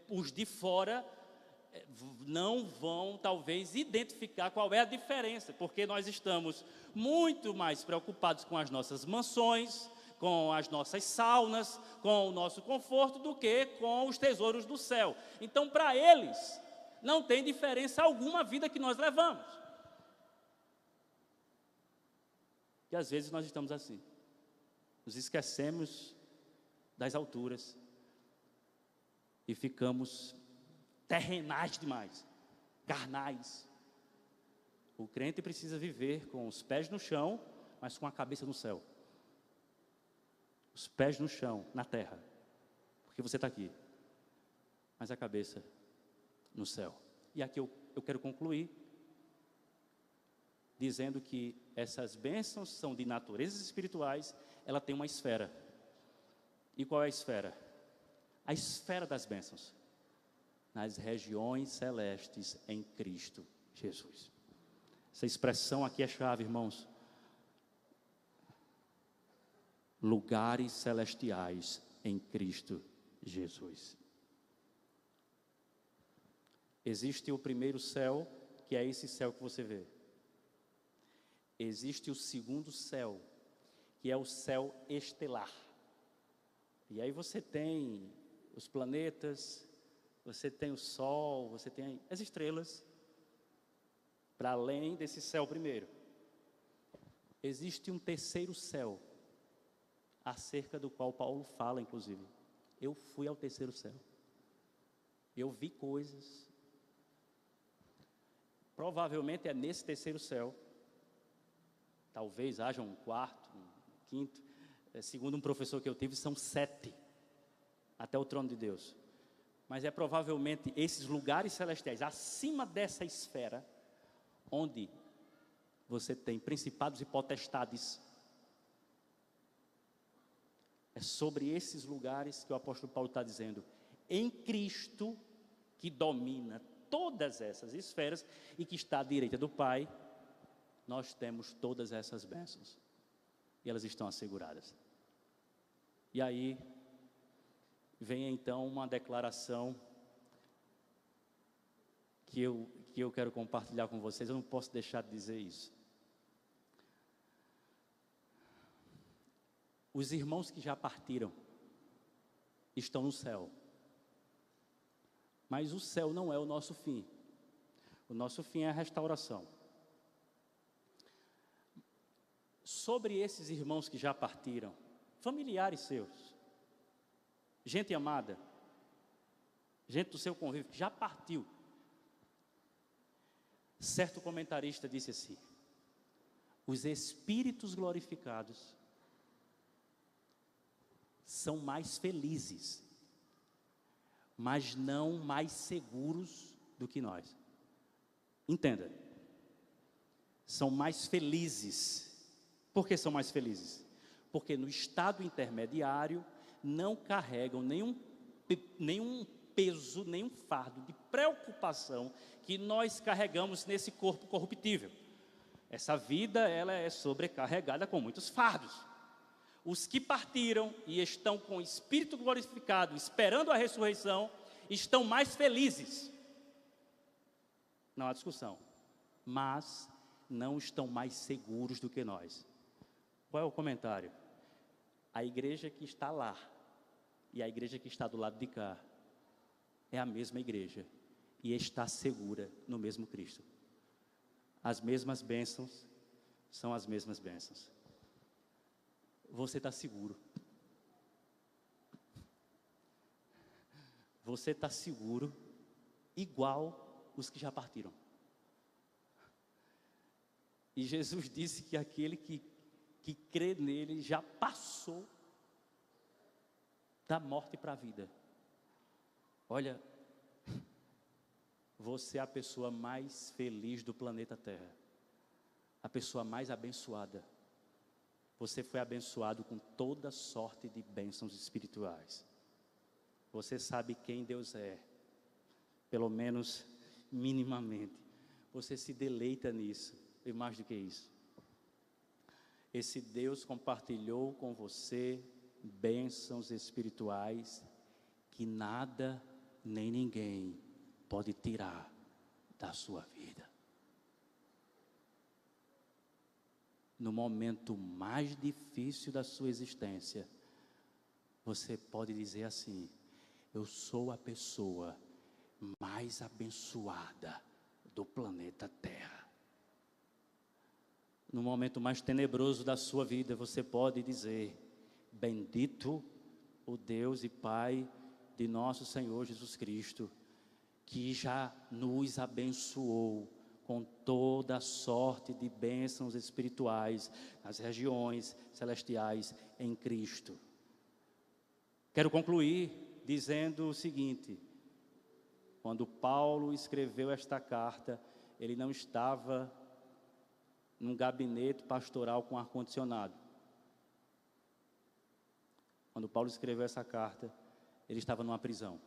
os de fora não vão talvez identificar qual é a diferença, porque nós estamos muito mais preocupados com as nossas mansões, com as nossas saunas, com o nosso conforto, do que com os tesouros do céu. Então, para eles, não tem diferença alguma a vida que nós levamos. E às vezes nós estamos assim, nos esquecemos das alturas e ficamos terrenais demais, carnais. O crente precisa viver com os pés no chão, mas com a cabeça no céu. Os pés no chão, na terra, porque você está aqui, mas a cabeça no céu. E aqui eu quero concluir dizendo que essas bênçãos são de naturezas espirituais, ela tem uma esfera. E qual é a esfera? A esfera das bênçãos, nas regiões celestes em Cristo Jesus. Essa expressão aqui é chave, irmãos. Lugares celestiais em Cristo Jesus. Existe o primeiro céu, que é esse céu que você vê. Existe o segundo céu, que é o céu estelar. E aí você tem os planetas, você tem o sol, você tem as estrelas, para além desse céu primeiro. Existe um terceiro céu, acerca do qual Paulo fala, inclusive. Eu fui ao terceiro céu. Eu vi coisas. Provavelmente é nesse terceiro céu. Talvez haja um quarto, um quinto. Segundo um professor que eu tive, são 7. Até o trono de Deus. Mas é provavelmente esses lugares celestiais, acima dessa esfera, onde você tem principados e potestades. É sobre esses lugares que o apóstolo Paulo está dizendo, em Cristo, que domina todas essas esferas e que está à direita do Pai, nós temos todas essas bênçãos. E elas estão asseguradas. E aí, vem então uma declaração que eu quero compartilhar com vocês, eu não posso deixar de dizer isso. Os irmãos que já partiram estão no céu. Mas o céu não é o nosso fim. O nosso fim é a restauração. Sobre esses irmãos que já partiram, familiares seus, gente amada, gente do seu convívio, que já partiu. Certo comentarista disse assim: os espíritos glorificados são mais felizes, mas não mais seguros do que nós. Entenda, são mais felizes. Por que são mais felizes? Porque no estado intermediário não carregam nenhum peso, nenhum fardo de preocupação que nós carregamos nesse corpo corruptível. Essa vida, ela é sobrecarregada com muitos fardos. Os que partiram e estão com o Espírito glorificado, esperando a ressurreição, estão mais felizes. Não há discussão. Mas não estão mais seguros do que nós. Qual é o comentário? A igreja que está lá e a igreja que está do lado de cá é a mesma igreja e está segura no mesmo Cristo. As mesmas bênçãos são as mesmas bênçãos. Você está seguro. Você está seguro igual os que já partiram. E Jesus disse que aquele que crê nele já passou da morte para a vida. Olha, você é a pessoa mais feliz do planeta Terra. A pessoa mais abençoada. Você foi abençoado com toda sorte de bênçãos espirituais. Você sabe quem Deus é, pelo menos minimamente. você se deleita nisso. E mais do que isso, esse Deus compartilhou com você bênçãos espirituais que nada nem ninguém pode tirar da sua vida. No momento mais difícil da sua existência, você pode dizer assim: eu sou a pessoa mais abençoada do planeta Terra. No momento mais tenebroso da sua vida, você pode dizer: bendito o Deus e Pai de nosso Senhor Jesus Cristo, que já nos abençoou com toda a sorte de bênçãos espirituais nas regiões celestiais em Cristo. Quero concluir dizendo o seguinte: quando Paulo escreveu esta carta, ele não estava num gabinete pastoral com ar-condicionado. Quando Paulo escreveu essa carta, ele estava numa prisão.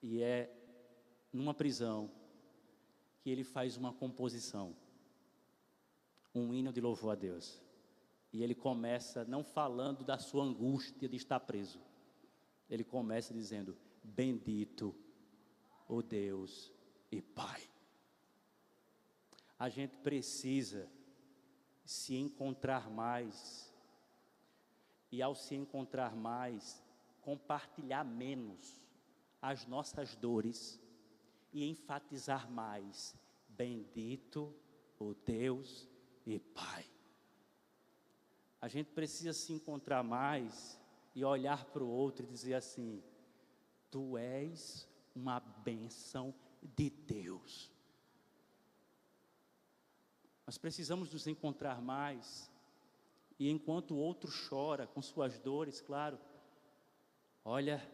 E é numa prisão que ele faz uma composição, um hino de louvor a Deus. E ele começa não falando da sua angústia de estar preso. Ele começa dizendo: bendito o Deus e Pai. A gente precisa se encontrar mais. E ao se encontrar mais, compartilhar menos as nossas dores e enfatizar mais: bendito o Deus e Pai. A gente precisa se encontrar mais e olhar para o outro e dizer assim: tu és uma bênção de Deus. Nós precisamos nos encontrar mais, e enquanto o outro chora com suas dores, claro, olha,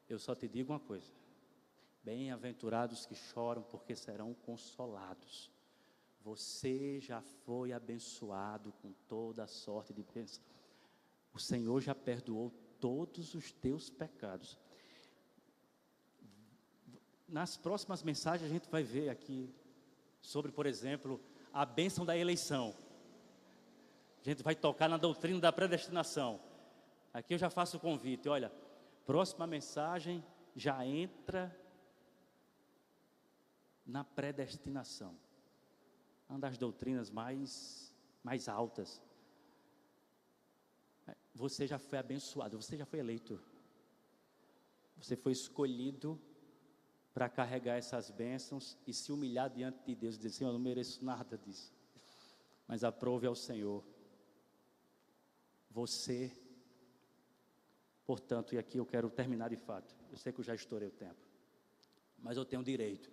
eu só te digo uma coisa: bem-aventurados que choram, porque serão consolados. Você já foi abençoado com toda a sorte de bênção. O Senhor já perdoou todos os teus pecados. Nas próximas mensagens a gente vai ver aqui sobre, por exemplo, a bênção da eleição. A gente vai tocar na doutrina da predestinação. Aqui eu já faço o convite: olha, próxima mensagem já entra na predestinação, uma das doutrinas mais altas. Você já foi abençoado, você já foi eleito, você foi escolhido para carregar essas bênçãos e se humilhar diante de Deus e dizer: Senhor, eu não mereço nada disso, mas aprove ao Senhor. Você, portanto, e aqui eu quero terminar de fato, eu sei que eu já estourei o tempo, mas eu tenho direito.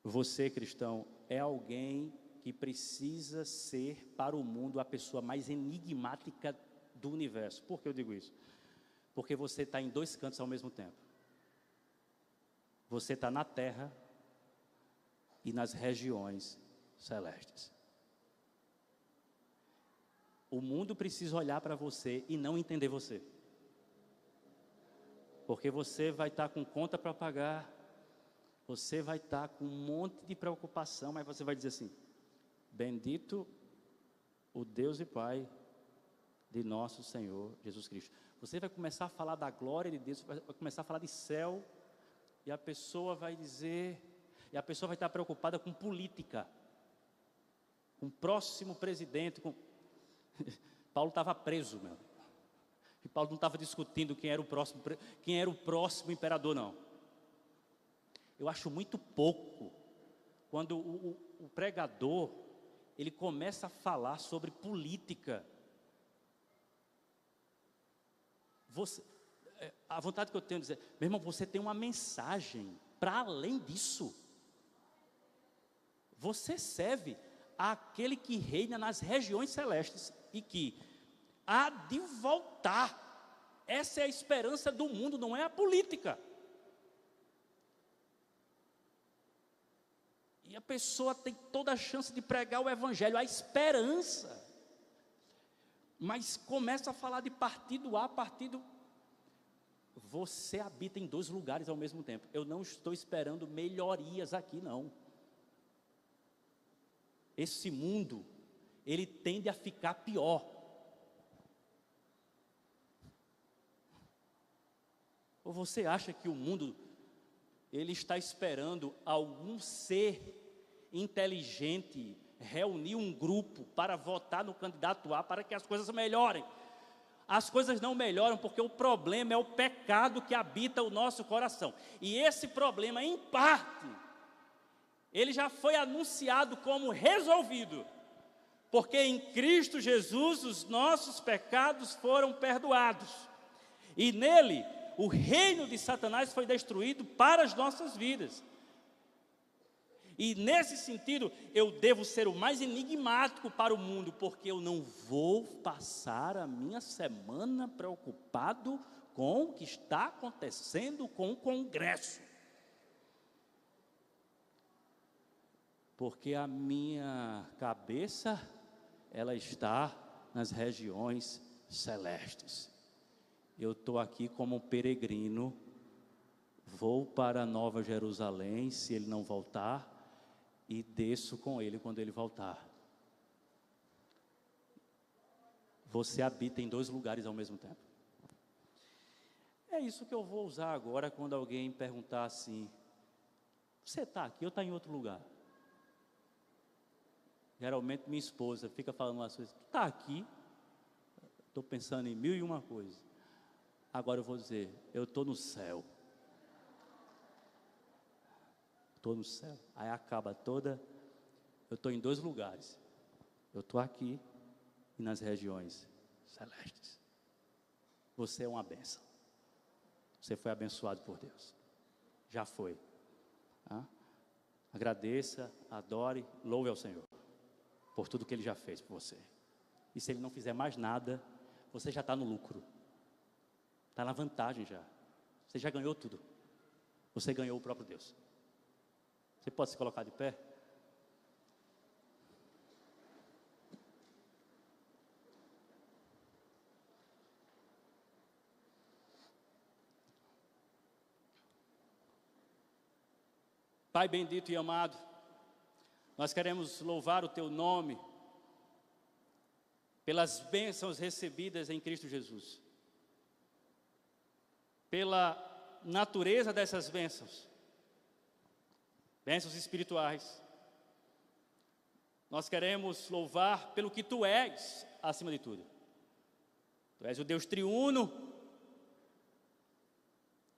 Você, cristão, é alguém que precisa ser para o mundo a pessoa mais enigmática do universo. Por que eu digo isso? Porque você está em dois cantos ao mesmo tempo. Você está na terra e nas regiões celestes. O mundo precisa olhar para você e não entender você. Porque você vai estar com conta para pagar, você vai estar com um monte de preocupação, mas você vai dizer assim: bendito o Deus e Pai de nosso Senhor Jesus Cristo. Você vai começar a falar da glória de Deus, vai começar a falar de céu, e a pessoa vai dizer, e a pessoa vai estar preocupada com política, com o próximo presidente, com... Paulo estava preso, meu. E Paulo não estava discutindo quem era o próximo imperador, não. Eu acho muito pouco quando o pregador, ele começa a falar sobre política. A vontade que eu tenho de dizer: meu irmão, você tem uma mensagem para além disso. Você serve àquele que reina nas regiões celestes e que há de voltar. Essa é a esperança do mundo, não é a política. E a pessoa tem toda a chance de pregar o evangelho, a esperança. Mas começa a falar de partido A, partido... Você habita em 2 lugares ao mesmo tempo. Eu não estou esperando melhorias aqui, não. Esse mundo, ele tende a ficar pior. Ou você acha que o mundo, ele está esperando algum ser inteligente reunir um grupo para votar no candidato A para que as coisas melhorem? As coisas não melhoram porque o problema é o pecado que habita o nosso coração. E esse problema, em parte, ele já foi anunciado como resolvido, porque em Cristo Jesus os nossos pecados foram perdoados, e nele o reino de Satanás foi destruído para as nossas vidas. E nesse sentido, eu devo ser o mais enigmático para o mundo, porque eu não vou passar a minha semana preocupado com o que está acontecendo com o Congresso. Porque a minha cabeça, ela está nas regiões celestes. Eu estou aqui como um peregrino, vou para Nova Jerusalém, se ele não voltar, e desço com ele quando ele voltar. Você habita em 2 lugares ao mesmo tempo. É isso que eu vou usar agora quando alguém perguntar assim: você está aqui ou está em outro lugar? Geralmente minha esposa fica falando umas coisas: está aqui? Estou pensando em 1001 coisas. Agora eu vou dizer: eu estou no céu. Estou no céu. Aí acaba toda. Eu estou em 2 lugares. Eu estou aqui e nas regiões celestes. Você é uma bênção. Você foi abençoado por Deus. Já foi. Agradeça, adore, louve ao Senhor por tudo que Ele já fez por você. E se Ele não fizer mais nada, você já está no lucro. Está na vantagem já. Você já ganhou tudo. Você ganhou o próprio Deus. Você pode se colocar de pé? Pai bendito e amado, nós queremos louvar o Teu nome pelas bênçãos recebidas em Cristo Jesus, pela natureza dessas bênçãos, bênçãos espirituais. Nós queremos louvar pelo que Tu és, acima de tudo. Tu és o Deus triuno,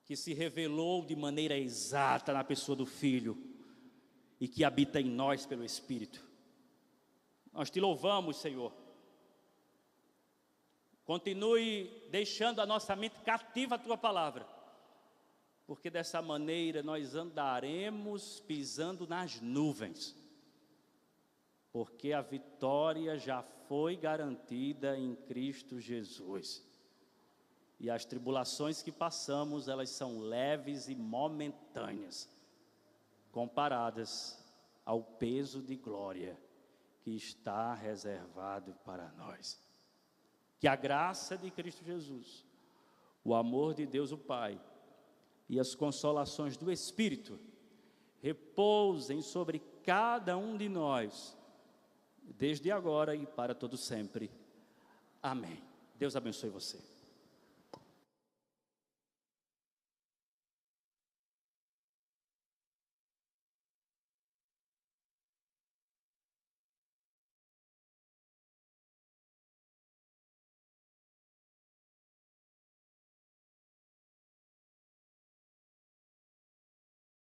que se revelou de maneira exata na pessoa do Filho, e que habita em nós pelo Espírito. Nós Te louvamos, Senhor. Continue deixando a nossa mente cativa à Tua palavra, porque dessa maneira nós andaremos pisando nas nuvens, porque a vitória já foi garantida em Cristo Jesus. E as tribulações que passamos, elas são leves e momentâneas, comparadas ao peso de glória que está reservado para nós. Que a graça de Cristo Jesus, o amor de Deus o Pai e as consolações do Espírito repousem sobre cada um de nós, desde agora e para todo sempre. Amém. Deus abençoe você.